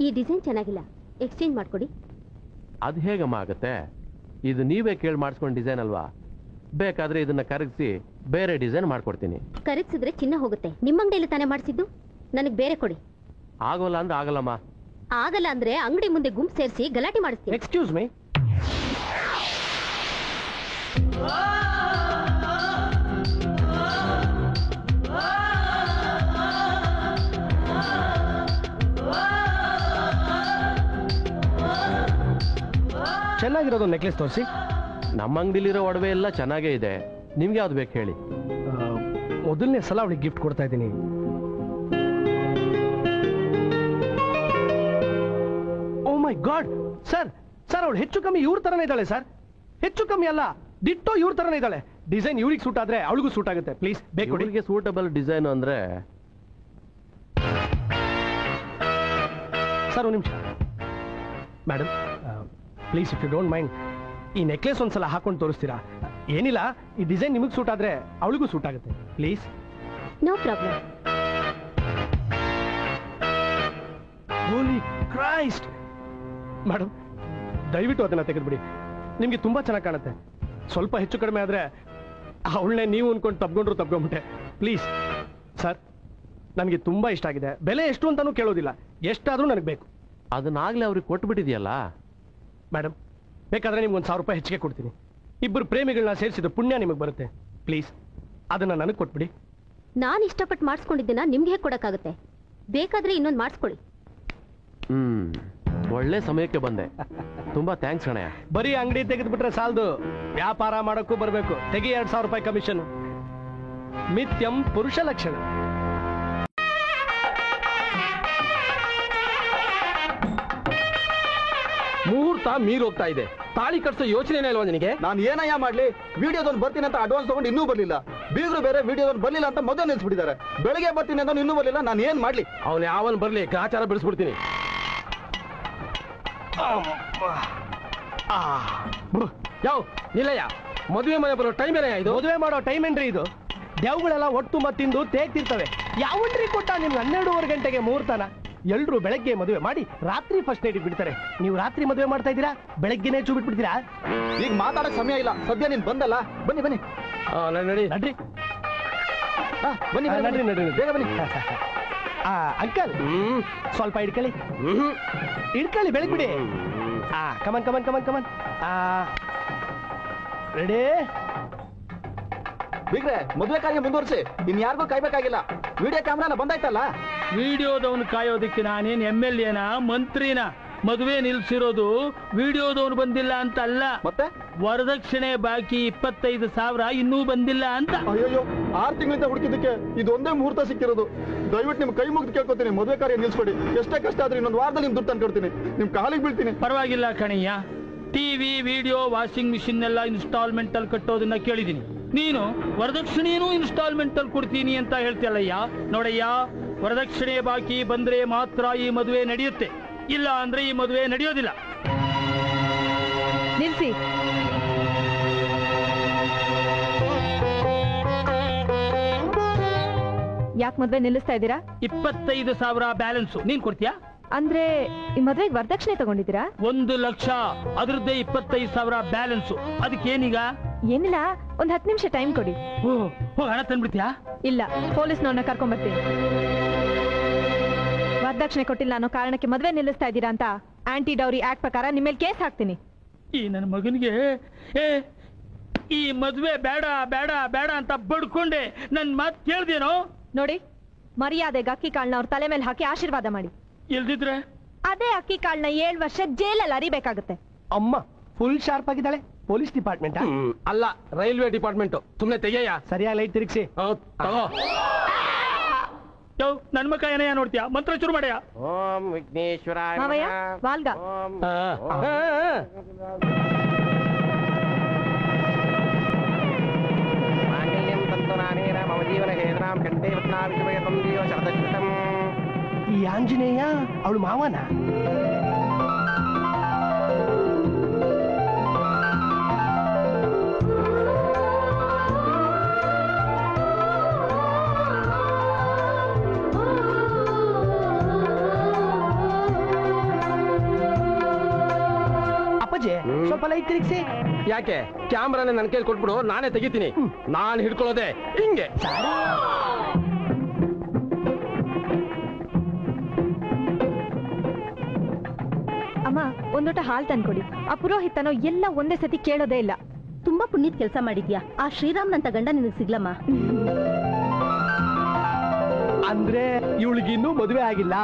ಈ ಡಿಸೈನ್ ಚೆನ್ನಾಗಿಲ್ಲ, ಎಕ್ಸ್ಚೇಂಜ್ ಮಾಡ್ಕೊಡಿ. ಅದು ಹೇಗಮ್ಮ ಆಗುತ್ತೆ? ಇದು ನೀವೇ ಕೇಳಿ ಮಾಡಿಸ್ಕೊಂಡು ಡಿಸೈನ್ ಅಲ್ವಾ? ಬೇಕಾದ್ರೆ ಇದನ್ನ ಕರಗಿಸಿ ಬೇರೆ ಡಿಸೈನ್ ಮಾಡ್ಕೊಡ್ತೀನಿ. ಕರಗಿಸಿದ್ರೆ ಚಿನ್ನ ಹೋಗುತ್ತೆ. ನಿಮ್ಮ ಅಂಗಡಿಯಲ್ಲಿ ತಾನೇ ಮಾಡಿಸಿದ್ದು, ನನಗೆ ಬೇರೆ ಕೊಡಿ. ಆಗೋಲ್ಲ ಅಂದ್ರೆ ಆಗಲ್ಲಮ್ಮ. ಆಗಲ್ಲ ಅಂದ್ರೆ ಅಂಗಡಿ ಮುಂದೆ ಗುಂಪು ಸೇರಿಸಿ ಗಲಾಟೆ ಮಾಡಿಸ್ತೀನಿ. Excuse me. ಚೆನ್ನಾಗಿರೋದು ನೆಕ್ಲೆಸ್ ತೋರಿಸಿ. ನಮ್ಮ ಅಂಗಡಿಲಿರೋ ಒಡವೆ ಎಲ್ಲ ಚೆನ್ನಾಗೇ ಇದೆ, ನಿಮ್ಗೆ ಯಾವ್ದು ಬೇಕು ಹೇಳಿ. ಮೊದಲನೇ ಸಲ ಅವಳಿಗೆ ಗಿಫ್ಟ್ ಕೊಡ್ತಾ ಇದ್ದೀನಿ. ಓ ಮೈ ಗಾಡ್ ಸರ್, ಸರ್ ಅವಳು ಹೆಚ್ಚು ಕಮ್ಮಿ ಇವ್ರ ತರನೇ ಇದ್ದಾಳೆ ಸರ್. ಹೆಚ್ಚು ಕಮ್ಮಿ ಅಲ್ಲ, ಡಿಟ್ಟೋ ಇವ್ರ ತರನೇ ಇದ್ದಾಳೆ. ಡಿಸೈನ್ ಇವ್ರಿಗೆ ಸೂಟ್ ಆದ್ರೆ ಅವಳಿಗೂ ಸೂಟ್ ಆಗುತ್ತೆ. ಪ್ಲೀಸ್ ಬೇಕು. ಇವರಿಗೆ ಸೂಟಬಲ್ ಡಿಸೈನ್ ಅಂದ್ರೆ ಸರ್ ಒಂದು ನಿಮಿಷ madam, please if you don't mind ಈ ನೆಕ್ಲೆಸ್ ಒಂದ್ಸಲ ಹಾಕೊಂಡು ತೋರಿಸ್ತೀರಾ? ಏನಿಲ್ಲ, ಈ ಡಿಸೈನ್ ನಿಮಗೆ ಸೂಟ್ ಆದ್ರೆ ಅವಳಿಗೂ ಸೂಟ್ ಆಗುತ್ತೆ. Please. No problem. Holy Christ madam, ದಯವಿಟ್ಟು ಅದನ್ನ ತೆಗೆದುಬಿಡಿ. ನಿಮ್ಗೆ ತುಂಬಾ ಚೆನ್ನಾಗಿ ಕಾಣುತ್ತೆ. ಸ್ವಲ್ಪ ಹೆಚ್ಚು ಕಡಿಮೆ ಆದ್ರೆ ಅವಳನ್ನೇ ನೀವು ಅನ್ಕೊಂಡು ತಪ್ಕೊಂಡ್ಬಿಟ್ಟೆ. ಪ್ಲೀಸ್ ಸರ್, ನನಗೆ ತುಂಬಾ ಇಷ್ಟ ಆಗಿದೆ. ಬೆಲೆ ಎಷ್ಟು ಅಂತಾನೂ ಕೇಳೋದಿಲ್ಲ, ಎಷ್ಟಾದ್ರೂ ನನಗೆ ಬೇಕು. ಅದನ್ನಾಗ್ಲೇ ಅವ್ರಿಗೆ ಕೊಟ್ಬಿಟ್ಟಿದ್ಯಲ್ಲ ಮೇಡಮ್. ಬೇಕಾದ್ರೆ ನಿಮ್ಗೆ 1,000 ರೂಪಾಯಿ ಹೆಚ್ಚಿಗೆ ಕೊಡ್ತೀನಿ. ಇಬ್ಬರು ಪ್ರೇಮಿಗಳನ್ನ ಸೇರಿಸಿದ ಪುಣ್ಯ ನಿಮಗೆ ಬರುತ್ತೆ. ಪ್ಲೀಸ್ ಅದನ್ನ ನನಗೆ ಕೊಟ್ಬಿಡಿ. ನಾನು ಇಷ್ಟಪಟ್ಟು ಮಾಡಿಸ್ಕೊಂಡಿದ್ದೇನ ನಿಮ್ಗೆ ಹೇಗೆ ಕೊಡಕ್ಕಾಗುತ್ತೆ? ಬೇಕಾದ್ರೆ ಇನ್ನೊಂದು ಮಾಡಿಸ್ಕೊಳ್ಳಿ. ಒಳ್ಳೆ ಸಮಯಕ್ಕೆ ಬಂದೆ. ತುಂಬಾ ಥ್ಯಾಂಕ್ಸ್ ಅಣ್ಣಯ್ಯ. ಬರೀ ಅಂಗಡಿ ತೆಗೆದ್ಬಿಟ್ರೆ ಸಾಲದು, ವ್ಯಾಪಾರ ಮಾಡೋಕ್ಕೂ ಬರಬೇಕು. ತೆಗಿ 2,000 ರೂಪಾಯಿ ಕಮಿಷನ್. ಮಿಥ್ಯಂ ಪುರುಷ ಲಕ್ಷಣ. ಮುಹೂರ್ತ ಮೀರೋಗ್ತಾ ಇದೆ. ತಾಳಿ ಕಟ್ಸೋ ಯೋಚನೆ ಇಲ್ವಾ ನಿನಗೆ? ನಾನು ಏನಯ್ಯ ಮಾಡ್ಲಿ? ವಿಡಿಯೋದೊಂದು ಬರ್ತೀನಿ ಅಂತ ಅಡ್ವಾನ್ಸ್ ತಗೊಂಡು ಇನ್ನೂ ಬರ್ಲಿಲ್ಲ. ಬೀಗರು ಬೇರೆ ವಿಡಿಯೋದೊಂದು ಬರ್ಲಿಲ್ಲ ಅಂತ ಮೊದಲು ನಿಲ್ಸ್ಬಿಟ್ಟಿದ್ದಾರೆ. ಬೆಳಗ್ಗೆ ಬರ್ತೀನಿ ಅಂತ ಇನ್ನೂ ಬರ್ಲಿಲ್ಲ. ನಾನು ಏನ್ ಮಾಡ್ಲಿ? ಅವನು ಯಾವನ್ ಬರ್ಲಿ, ಗ್ರಾಚಾರ ಬಿಡಿಸ್ಬಿಡ್ತೀನಿ. ಯಾವ ನಿಲ್ಲಯ್ಯ, ಮದುವೆ ಮನೆ ಬರೋ ಟೈಮ್ ಏನೇ ಇದು? ಮದುವೆ ಮಾಡೋ ಟೈಮ್ ಏನ್ರಿ ಇದು? ದೇವುಗಳೆಲ್ಲ ಒಟ್ಟು ಮತ್ತಿಂದು ತೇಗ್ತಿರ್ತವೆ. ಯಾವನ್ರಿ ಕೊಟ್ಟ ನಿಮ್ಗೆ 12:30 ಗಂಟೆಗೆ ಮುಹೂರ್ತನ? ಎಲ್ರು ಬೆಳಗ್ಗೆ ಮದುವೆ ಮಾಡಿ ರಾತ್ರಿ ಫಸ್ಟ್ ನೈಟ್ ಬಿಡ್ತಾರೆ. ನೀವು ರಾತ್ರಿ ಮದುವೆ ಮಾಡ್ತಾ ಇದ್ದೀರಾ, ಬೆಳಗ್ಗೆನೇ ಚೂ ಬಿಟ್ಬಿಡ್ತೀರಾ? ಈಗ ಮಾತಾಡಕ್ ಸಮಯ ಇಲ್ಲ. ಸದ್ಯ ನೀನ್ ಬಂದಲ್ಲ, ಬನ್ನಿ ಬನ್ನಿ ನಡಿ ನಡ್ರಿ. ಬನ್ನಿ ನಡ್ರಿ ನಡ್ರಿ, ಬೇಗ ಬನ್ನಿ. ಅಂಕಲ್ ಸ್ವಲ್ಪ ಇಡ್ಕೊಳ್ಳಿ, ಇಡ್ಕೊಳ್ಳಿ, ಬೆಳಗ್ಬಿಡಿ. Come on come on come on come on. Ready? ಬೀಗ್ರೆ, ಮದುವೆ ಕಾರ್ಯ ಮುಂದುವರಿಸಿ. ಇನ್ ಯಾರಿಗೂ ಕಾಯ್ಬೇಕಾಗಿಲ್ಲ. ವಿಡಿಯೋ ಕ್ಯಾಮ್ರಾನ ಬಂದಾಯ್ತಲ್ಲ. ವಿಡಿಯೋದವನು ಕಾಯೋದಕ್ಕೆ ನಾನೇನ್ MLA ಮಂತ್ರಿನ? ಮದುವೆ ನಿಲ್ಸಿರೋದು ವಿಡಿಯೋದವನು ಬಂದಿಲ್ಲ ಅಂತ ಅಲ್ಲ, ಮತ್ತೆ ವರದಕ್ಷಿಣೆ ಬಾಕಿ 25,000 ಇನ್ನೂ ಬಂದಿಲ್ಲ ಅಂತ. ಅಯ್ಯೋ, 6 ತಿಂಗಳಿಂದ ಹುಡುಕಿದ್ದಕ್ಕೆ ಇದೊಂದೇ ಮುಹೂರ್ತ ಸಿಕ್ಕಿರೋದು. ದಯವಿಟ್ಟು ನಿಮ್ ಕೈ ಮುಗಿದು ಕೇಳ್ಕೊತೀನಿ, ಮದುವೆ ಕಾರ್ಯ ನಿಲ್ಸ್ಕೊಡಿ. ಎಷ್ಟೇ ಕಷ್ಟ ಆದ್ರೆ ಇನ್ನೊಂದು ವಾರದಲ್ಲಿ ನಿಮ್ ದುಡ್ಡು ತಂದ್ಕೊಡ್ತೀನಿ. ನಿಮ್ ಕಾಲಿಗೆ ಬೀಳ್ತೀನಿ. ಪರವಾಗಿಲ್ಲ ಕಣಯ್ಯ. ಟಿವಿ, ವಿಡಿಯೋ, ವಾಷಿಂಗ್ ಮಿಷಿನ್ ಎಲ್ಲ ಇನ್ಸ್ಟಾಲ್ಮೆಂಟ್ ಅಲ್ಲಿ ಕಟ್ಟೋದನ್ನ ಕೇಳಿದೀನಿ. ನೀನು ವರದಕ್ಷಿಣೆನೂ ಇನ್ಸ್ಟಾಲ್ಮೆಂಟ್ ಅಲ್ಲಿ ಕೊಡ್ತೀನಿ ಅಂತ ಹೇಳ್ತಿಯಲ್ಲಯ್ಯ. ನೋಡಯ್ಯ, ವರದಕ್ಷಿಣೆ ಬಾಕಿ ಬಂದ್ರೆ ಮಾತ್ರ ಈ ಮದುವೆ ನಡೆಯುತ್ತೆ, ಇಲ್ಲ ಅಂದ್ರೆ ಈ ಮದುವೆ ನಡೆಯೋದಿಲ್ಲ. ನಿಲ್ಸಿ. ಯಾಕೆ ಮದುವೆ ನಿಲ್ಲಿಸ್ತಾ ಇದ್ದೀರಾ? 25,000 ಬ್ಯಾಲೆನ್ಸು ನೀನ್ ಕೊಡ್ತೀಯಾ? ಅಂದ್ರೆ ಈ ಮದುವೆಗೆ ವರದಕ್ಷಿಣೆ ತಗೊಂಡಿದ್ದೀರಾ? 1 ಲಕ್ಷ, ಅದ್ರದ್ದೇ 25,000 ಬ್ಯಾಲೆನ್ಸು. ಅದಕ್ಕೇನೀಗ? ಏನಿಲ್ಲ, ಒಂದ್ 10 ನಿಮಿಷ ಟೈಮ್ ಕೊಡಿ. ಹಣ ತಂದ್ಬಿಡ್ತೀಯಾ? ಇಲ್ಲ, ಪೊಲೀಸ್ನವ್ರನ್ನ ಕರ್ಕೊಂಡ್ ಬರ್ತೀನಿ. ವರದಕ್ಷಿಣೆ ಕೊಟ್ಟಿಲ್ಲ ಅನ್ನೋ ಕಾರಣಕ್ಕೆ ಮದುವೆ ನಿಲ್ಲಿಸ್ತಾ ಇದ್ದೀರಾ ಅಂತ ಆಂಟಿ ಡೌರಿ ಆಕ್ಟ್ ಪ್ರಕಾರ ನಿಮ್ಮ ಮೇಲೆ ಕೇಸ್ ಹಾಕ್ತೀನಿ. ಈ ನನ್ನ ಮಗನಿಗೆ ಈ ಮದುವೆ ಬೇಡ ಬೇಡ ಬೇಡ ಅಂತ ಬಡ್ಕೊಂಡೆ ನನ್ ಮಾತು ಕೇಳ್ದೇನೋ? ನೋಡಿ, ಮರ್ಯಾದೆಗೆ ಅಕ್ಕಿ ಕಾಳನ್ನ ಅವ್ರ ತಲೆ ಮೇಲೆ ಹಾಕಿ ಆಶೀರ್ವಾದ ಮಾಡಿ. ಇಲ್ದಿದ್ರೆ ಅದೇ ಅಕ್ಕಿ ಕಾಳನ್ನ 7 ವರ್ಷ ಜೈಲಲ್ಲಿ ಅರಿಬೇಕಾಗುತ್ತೆ. ಅಮ್ಮ ಫುಲ್ ಶಾರ್ಪ್ ಆಗಿದ್ದಾಳೆ. ಪೊಲೀಸ್ ಡಿಪಾರ್ಟ್ಮೆಂಟ್ ಅಲ್ಲ, ರೈಲ್ವೆ ಡಿಪಾರ್ಟ್ಮೆಂಟ್. ಸುಮ್ನೆ ತೆಗೆಯ. ಸರಿಯಾಗಿ ಲೈಟ್ ತಿರುಗಿಸಿ. ತಗೋ. ನನ್ ಮಕ್ಕ ಏನಯ್ಯ ನೋಡ್ತೀಯಾ? ಮಂತ್ರ ಶುರು ಮಾಡ್ಯಾ? ಓಂ ವಿಘ್ನೇಶ್ವರಾಯ ಮಾವಯ್ಯ, ವಾಲ್ಗ. ಈ ಆಂಜನೇಯ ಅವಳು ಮಾವನ? ಅಪ್ಪಾಜಿ ಸ್ವಲ್ಪ ಲೈಟ್ ತಿರುಗಿಸಿ. ಯಾಕೆ ಕ್ಯಾಮ್ರಾನ ನನ್ನ ಕೈಲಿ ಕೊಟ್ಬಿಡು, ನಾನೇ ತೆಗಿತೀನಿ. ನಾನು ಹಿಡ್ಕೊಳ್ಳೋದೆ ಹಿಂಗೆ. ಅಮ್ಮ ಒಂದೋಟ ಹಾಲ್ ತಂದ್ಕೊಡಿ. ಆ ಪುರೋಹಿತನೋ ಎಲ್ಲ ಒಂದೇ ಸತಿ ಕೇಳೋದೇ ಇಲ್ಲ. ತುಂಬಾ ಪುಣ್ಯದ ಕೆಲಸ ಮಾಡಿದ್ಯಾ. ಆ ಶ್ರೀರಾಮ್ನಂತ ಗಂಡ ನಿನಗೆ ಸಿಗ್ಲಮ್ಮ. ಅಂದ್ರೆ ಇವಳಿಗಿನ್ನೂ ಮದುವೆ ಆಗಿಲ್ಲ.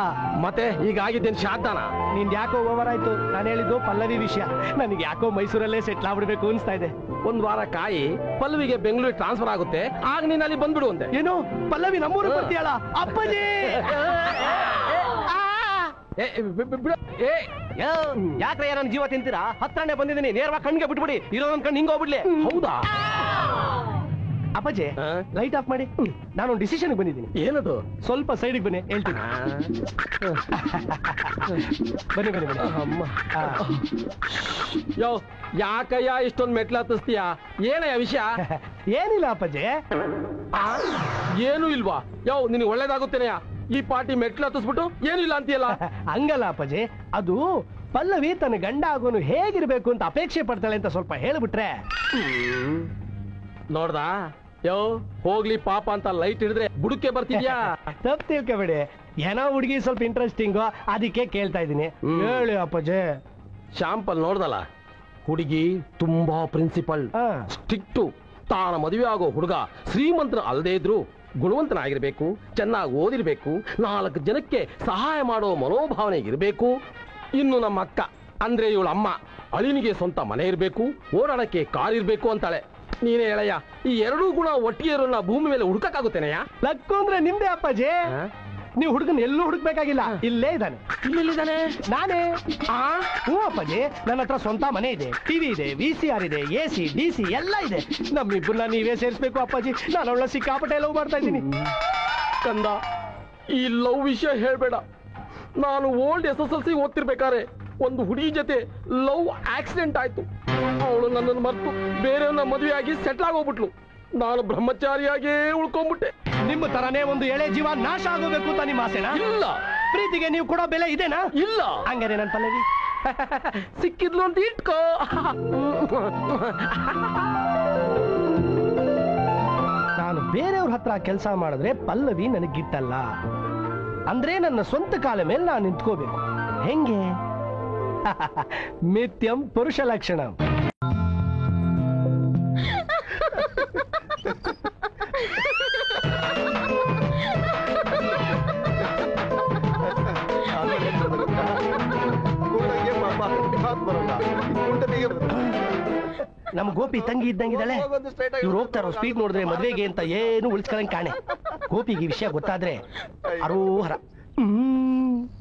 ಮತ್ತೆ ಈಗ ಆಗಿದ್ದೇನು ಶಾದ್ದಾನ? ನಿನ್ ಯಾಕೋ ಓವರ್ ಆಯ್ತು. ನಾನು ಹೇಳಿದ್ದು ಪಲ್ಲವಿ ವಿಷಯ. ನನಗೆ ಯಾಕೋ ಮೈಸೂರಲ್ಲೇ ಸೆಟ್ಲ್ ಆಗ್ಬಿಡ್ಬೇಕು ಅನ್ಸ್ತಾ ಇದೆ. ಒಂದ್ ವಾರ ಕಾಯಿ, ಪಲ್ಲವಿಗೆ ಬೆಂಗಳೂರಿಗೆ ಟ್ರಾನ್ಸ್ಫರ್ ಆಗುತ್ತೆ, ಆಗ ನೀನ್ ಅಲ್ಲಿ ಬಂದ್ಬಿಡು ಅಂತೆ. ಏನು ಪಲ್ಲವಿ ನಮ್ಮೂರು ಬರ್ತೀಯಲ್ಲ ಅಪ್ಪಾಜಿ? ಯಾಕ್ರೆ ನನ್ನ ಜೀವ ತಿಂತೀರಾ? ಹತ್ರನೇ ಬಂದಿದ್ದೀನಿ, ನೇರವಾಗಿ ಕಣ್ಣಿಗೆ ಬಿಟ್ಬಿಡಿ. ಇರೋದೊಂದ್ ಕಣ್ಣು ಹಿಂಗ ಹೋಗ್ಬಿಡ್ಲಿ. ಹೌದಾ ಅಪ್ಪಾಜಿ ಲೈಟ್ ಆಫ್ ಮಾಡಿ. ನಾನೊಂದು ಡಿಸಿಷನ್ ಬಂದಿದ್ದೀನಿ. ಏನದು? ಸ್ವಲ್ಪ ಸೈಡಿಗೆ ಬನ್ನಿ, ಹೇಳ್ತೀನಿ. ಬನ್ನಿ ಬನ್ನಿ ಬನ್ನಿ. ಅಮ್ಮ ಯೋ ಯಾಕಯ್ಯ ಇಷ್ಟೊಂದು ಮೆಟ್ಲು ಹತ್ತಿಸ್ತೀಯ? ಏನಯ್ಯ ವಿಷಯ? ಏನಿಲ್ಲ ಅಪ್ಪಾಜಿ. ಏನು ಇಲ್ವಾ? ಯೋ ನಿನಗೆ ಒಳ್ಳೇದಾಗುತ್ತೇನೆಯ ಈ ಪಾರ್ಟಿ ಮೆಟ್ಲು ಹತ್ತಿಸ್ಬಿಟ್ಟು ಏನು ಇಲ್ಲ ಅಂತೀಯಲ್ಲ? ಹಂಗಲ್ಲ ಅಪ್ಪಾಜಿ, ಅದು ಪಲ್ಲವಿ ತನ್ನ ಗಂಡ ಆಗೋನು ಹೇಗಿರ್ಬೇಕು ಅಂತ ಅಪೇಕ್ಷೆ ಪಡ್ತಾಳೆ ಅಂತ ಸ್ವಲ್ಪ ಹೇಳ್ಬಿಟ್ರೆ. ನೋಡ್ದಾ ಯೋ ಹೋಗ್ಲಿ ಪಾಪ ಅಂತ ಲೈಟ್ ಹಿಡಿದ್ರೆ ಬುಡಕ್ಕೆ ಬರ್ತಿದ್ಯಾ? ತಪ್ಪು ತಿಳ್ಕೊಬೇಡಿ, ಏನೋ ಹುಡುಗಿ ಸ್ವಲ್ಪ ಇಂಟ್ರೆಸ್ಟಿಂಗು, ಅದಕ್ಕೆ ಕೇಳ್ತಾ ಇದ್ದೀನಿ. ಹೇಳಿ ಅಪ್ಪಾಜಿ. ಶಾಂಪಲ್ ನೋಡ್ದಲ್ಲ, ಹುಡುಗಿ ತುಂಬಾ ಪ್ರಿನ್ಸಿಪಲ್, ಸ್ಟ್ರಿಕ್ಟು. ತಾನ ಮದುವೆ ಆಗೋ ಹುಡುಗ ಶ್ರೀಮಂತರ ಅಲ್ಲದೆ ಇದ್ರು ಗುಣವಂತನಾಗಿರ್ಬೇಕು, ಚೆನ್ನಾಗಿ ಓದಿರ್ಬೇಕು, 4 ಜನಕ್ಕೆ ಸಹಾಯ ಮಾಡೋ ಮನೋಭಾವನೆ ಇರಬೇಕು. ಇನ್ನು ನಮ್ಮ ಅಕ್ಕ ಅಂದ್ರೆ ಇವಳ ಅಮ್ಮ, ಅಳಿನಿಗೆ ಸ್ವಂತ ಮನೆ ಇರಬೇಕು, ಓಡಾಡಕ್ಕೆ ಕಾರ್ ಇರ್ಬೇಕು ಅಂತಾಳೆ. ನೀನೇ ಹೇಳಯ್ಯ, ಈ 2 ಗುಣ ಒಟ್ಟಿಗೆ ಇರೋನ್ನ ಭೂಮಿ ಮೇಲೆ ಹುಡುಕಕ್ಕಾಗುತ್ತೇನೆಯ? ಲಕ್ಕು ಅಂದ್ರೆ ನಿಮ್ದೇ ಅಪ್ಪಾಜಿ. ನೀವು ಹುಡುಗನ್ ಎಲ್ಲೂ ಹುಡುಕ್ಬೇಕಾಗಿಲ್ಲ, ಇಲ್ಲೇ ಇದ್ದಾನೆ. ಇಲ್ಲಿದ್ದಾನೆ? ನಾನೇ. ಹ್ಞೂ ಅಪ್ಪಾಜಿ, ನನ್ನ ಹತ್ರ ಸ್ವಂತ ಮನೆ ಇದೆ, ಟಿವಿ ಇದೆ, VCR ಇದೆ, AC DC ಎಲ್ಲ ಇದೆ. ನಮ್ಮಿಬ್ಬರನ್ನ ನೀವೇ ಸೇರಿಸ್ಬೇಕು ಅಪ್ಪಾಜಿ. ನಾನು ಅವಳ ಸಿಕ್ಕಾಪಟ್ಟೆ ಲವ್ ಮಾಡ್ತಾ ಇದ್ದೀನಿ. ಕಂದ, ಈ ಲವ್ ವಿಷಯ ಹೇಳ್ಬೇಡ. ನಾನು ಓಲ್ಡ್ SSLC ಓದ್ತಿರ್ಬೇಕಾರೆ ಒಂದು ಹುಡುಗಿ ಜೊತೆ ಲವ್ ಆಕ್ಸಿಡೆಂಟ್ ಆಯ್ತು. ಅವಳು ನನ್ನನ್ನು ಮರೆತು ಬೇರೆಯವ್ರನ್ನ ಮದುವೆ ಆಗಿ ಸೆಟ್ಲ್ ಆಗೋಗ್ಬಿಟ್ಲು. ನಾನು ಬ್ರಹ್ಮಚಾರಿಯಾಗೇ ಉಳ್ಕೊಂಡ್ಬಿಟ್ಟೆ. ನಿಮ್ಮ ತರನೇ ಒಂದು ಎಳೆ ಜೀವ ನಾಶ ಆಗೋಬೇಕು ಅಂತ ನಿಮ್ಮ ಆಸೆನಾ? ಇಲ್ಲ. ಪ್ರೀತಿಗೆ ನೀವು ಕೊಡೋ ಬೆಲೆ ಇದೇನಾ? ಇಲ್ಲ. ಹಂಗಾರೆ ನನ್ನ ಪಲ್ಲವಿ ಸಿಕ್ಕಿದ್ಲು ಅಂತ ಇಟ್ಕೋ. ನಾನು ಬೇರೆಯವ್ರ ಹತ್ರ ಕೆಲಸ ಮಾಡಿದ್ರೆ ಪಲ್ಲವಿ ನನಗಿಟ್ಟಲ್ಲ. ಅಂದ್ರೆ ನನ್ನ ಸ್ವಂತ ಕಾಲ ಮೇಲೆ ನಾನು ನಿಂತ್ಕೋಬೇಕು. ಹೆಂಗೆ? ಮಿಥ್ಯಂ ಪುರುಷ ಲಕ್ಷಣ. ನಮ್ಮ ಗೋಪಿ ತಂಗಿ ಇದ್ದಂಗಿದ್ದಾಳೆ. ಇವ್ರು ಹೋಗ್ತಾರೋ ಸ್ಪೀಡ್ ನೋಡಿದ್ರೆ ಮದ್ವೆಗೆ ಅಂತ ಏನು ಉಳಿಸ್ಕೊಳ್ಳಂಗ್ ಕಾಣೆ. ಗೋಪಿಗೆ ವಿಷಯ ಗೊತ್ತಾದ್ರೆ ಅರೋಹರ.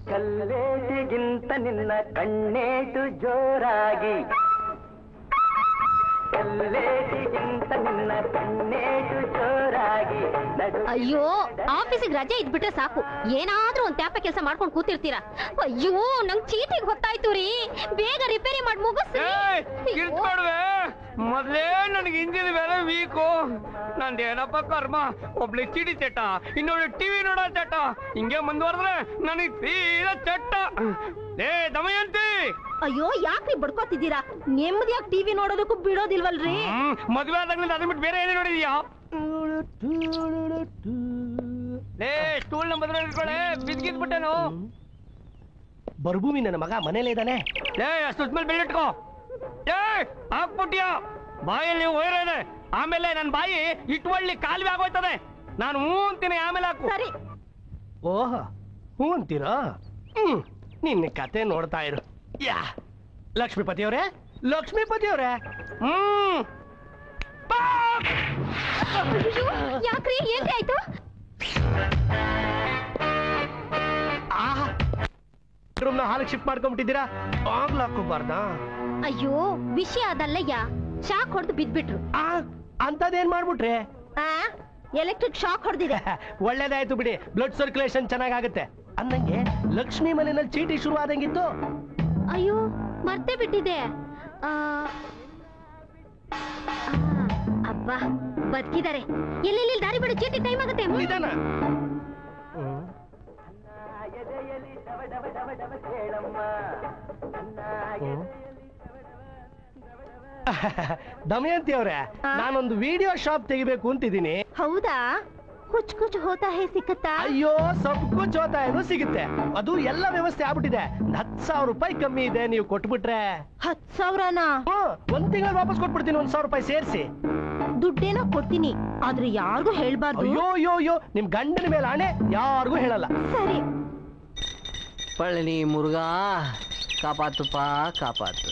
ಕಲ್ಲೇಟಿಗಿಂತ ನಿನ್ನ ಕಣ್ಣೇಟು ಜೋರಾಗಿ, ಕಲ್ಲೇಟಿಗಿಂತ ನಿನ್ನ ಕಣ್ಣೇಟು ಜೋರಾಗಿ. ಅಯ್ಯೋ, ಆಫೀಸಿಗೆ ರಜೆ ಇದ್ಬಿಟ್ರೆ ಸಾಕು, ಏನಾದ್ರೂ ಒಂದ್ ಟ್ಯಾಪ ಕೆಲಸ ಮಾಡ್ಕೊಂಡು ಕೂತಿರ್ತೀರಾ. ಅಯ್ಯೋ, ನಂಗ್ ಚೀಟಿಗೆ ಗೊತ್ತಾಯ್ತು ರೀ, ಬೇಗ ರಿಪೇರಿ ಮಾಡಿ ಮುಗಿಸ್ರಿ. ಮೊದ್ಲೇ ನನಗೆ ಇಂಜಿನ್ ಬೇರೆ ವೀಕು. ನಂದೇನಪ್ಪ ಕರ್ಮ, ಒಬ್ಳಿ ಚೀಟಿ ಚಟ್ಟ, ಇನ್ನೊಬ್ಳು ಟಿವಿ ನೋಡೋ ಚಟ್ಟ. ಹಿಂಗೆ ಮುಂದುವರೆದ್ರೆ ನನಗೆ ಸೀದಾ ಚಟ್ಟ. ಏ ದಮಯಂತಿ! ಅಯ್ಯೋ, ಯಾಕ್ರಿ ಬಡ್ಕೋತಿದ್ದೀರಾ? ನೆಮ್ಮದಿಯಾಗಿ ಟಿವಿ ನೋಡೋದಕ್ಕೂ ಬಿಡೋದಿಲ್ವಲ್ರಿ? ಮದ್ವೆ ಆದಾಗ್ಲಿಂದ ಅದನ್ನ ಬಿಟ್ಟು ಬೇರೆ ಏನೇ ನೋಡಿದ್ಯಾ? ಸ್ಟೂಲ್ ನ ಬದಲು ಇಟ್ಕೊಳ್ಳೆ, ಬಿದ್ಗಿದ್ಬಿಟ್ಟೇನು? ಬರ್ಭೂಮಿ ನನ್ನ ಮಗ ಮನೇಲೇ ಇದ್ದಾನೆ. ಅಷ್ಟು ಮೇಲೆ ಬೆಳ್ಳಿಟ್ಕೋ. ಹಾಕ್ಬಿಟ್ಯಾ ಬಾಯಲ್ಲಿ ವೈರ ಇದೆ, ಆಮೇಲೆ ನನ್ನ ಬಾಯಿ ಇಟ್ವಳ್ಳಿ ಕಾಲುವೆ ಆಗೋಯ್ತದೆ. ನಾನು ಹೂ ಅಂತೀನಿ, ಆಮೇಲೆ ಹಾಕು. ಸರಿ. ಓಹ, ಹೂ ಅಂತೀರಾ? ನಿನ್ನ ಕತೆ ನೋಡ್ತಾ ಇರು. ಯಾ ಲಕ್ಷ್ಮೀಪತಿ ಅವರೇ, ಲಕ್ಷ್ಮೀಪತಿ ಅವರೇ. ಯಾಕ್ರಿ, ಏನ್ ಆಯ್ತು? ರೂಮ್ ನ ಹಾಲಿಗೆ ಶಿಫ್ಟ್ ಮಾಡ್ಕೊಂಡ್ಬಿಟ್ಟಿದ್ದೀರಾ? ಆಗ್ಲಾಕೋಬಾರ್ದಾ? ಅಯ್ಯೋ, ವಿಷಯ ಅದಲ್ಲಯ್ಯ, ಶಾಕ್ ಹೊಡೆದು ಬಿದ್ಬಿಟ್ರು. ಅಂತದೇನ್ ಮಾಡ್ಬಿಟ್ರೆ? ಎಲೆಕ್ಟ್ರಿಕ್ ಶಾಕ್ ಹೊಡೆದಿದೆ. ಒಳ್ಳೇದಾಯ್ತು ಬಿಡಿ, ಬ್ಲಡ್ ಸರ್ಕ್ಯುಲೇಷನ್ ಚೆನ್ನಾಗಾಗುತ್ತೆ. ಅಂದಂಗೆ ಲಕ್ಷ್ಮಿ ಮನೆಯಲ್ಲಿ ಚೀಟಿ ಶುರು ಆದಂಗಿತ್ತು. ಅಯ್ಯೋ, ಮರ್ತೇ ಬಿಟ್ಟಿದೆ. ಅಬ್ಬಾ, ಬದುಕಿದ್ದಾರೆ. ಎಲ್ಲೆಲ್ಲಿ ದಾರಿ ಬಿಡು, ಚೀಟಿ ಟೈಮ್ ಆಗುತ್ತೆ. ನಿಧಾನ. ದಮಯಂತಿ ಅವ್ರೆ, ನಾನೊಂದು ವಿಡಿಯೋ ಶಾಪ್ ತೆಗಿಬೇಕು ಅಂತಿದ್ದೀನಿ. ಹೌದಾ? ಕುಚ್ ಕುಚ್ ಹೋತಾ ಹೇ ಸಿಕ್ಕತ್ತಾ? ಅಯ್ಯೋ, ಸಬ್ ಕುಚ್ ಹೋತಾ ಏನು ಸಿಗುತ್ತೆ. ಅದು ಎಲ್ಲ ವ್ಯವಸ್ಥೆ ಆಗ್ಬಿಟ್ಟಿದೆ. 10,000 ರೂಪಾಯಿ ಕಮ್ಮಿ ಇದೆ, ನೀವು ಕೊಟ್ಬಿಟ್ರೆ. 10,000ನಾ? ಒಂದ್ ತಿಂಗಳು ವಾಪಸ್ ಕೊಟ್ಬಿಡ್ತೀನಿ, 1,000 ರೂಪಾಯಿ ಸೇರಿಸಿ. ದುಡ್ಡೇನೋ ಕೊಡ್ತೀನಿ, ಆದ್ರೆ ಯಾರಿಗೂ ಹೇಳ್ಬಾರ್ದು. ಅಯ್ಯೋ, ನಿಮ್ ಗಂಡನ ಮೇಲೆ ಆಣೆ, ಯಾರಿಗೂ ಹೇಳಲ್ಲ. ಸರಿ. ಪಳನಿ ಮುರುಗಾ ಕಾಪಾತುಪ್ಪ, ಕಾಪಾತು.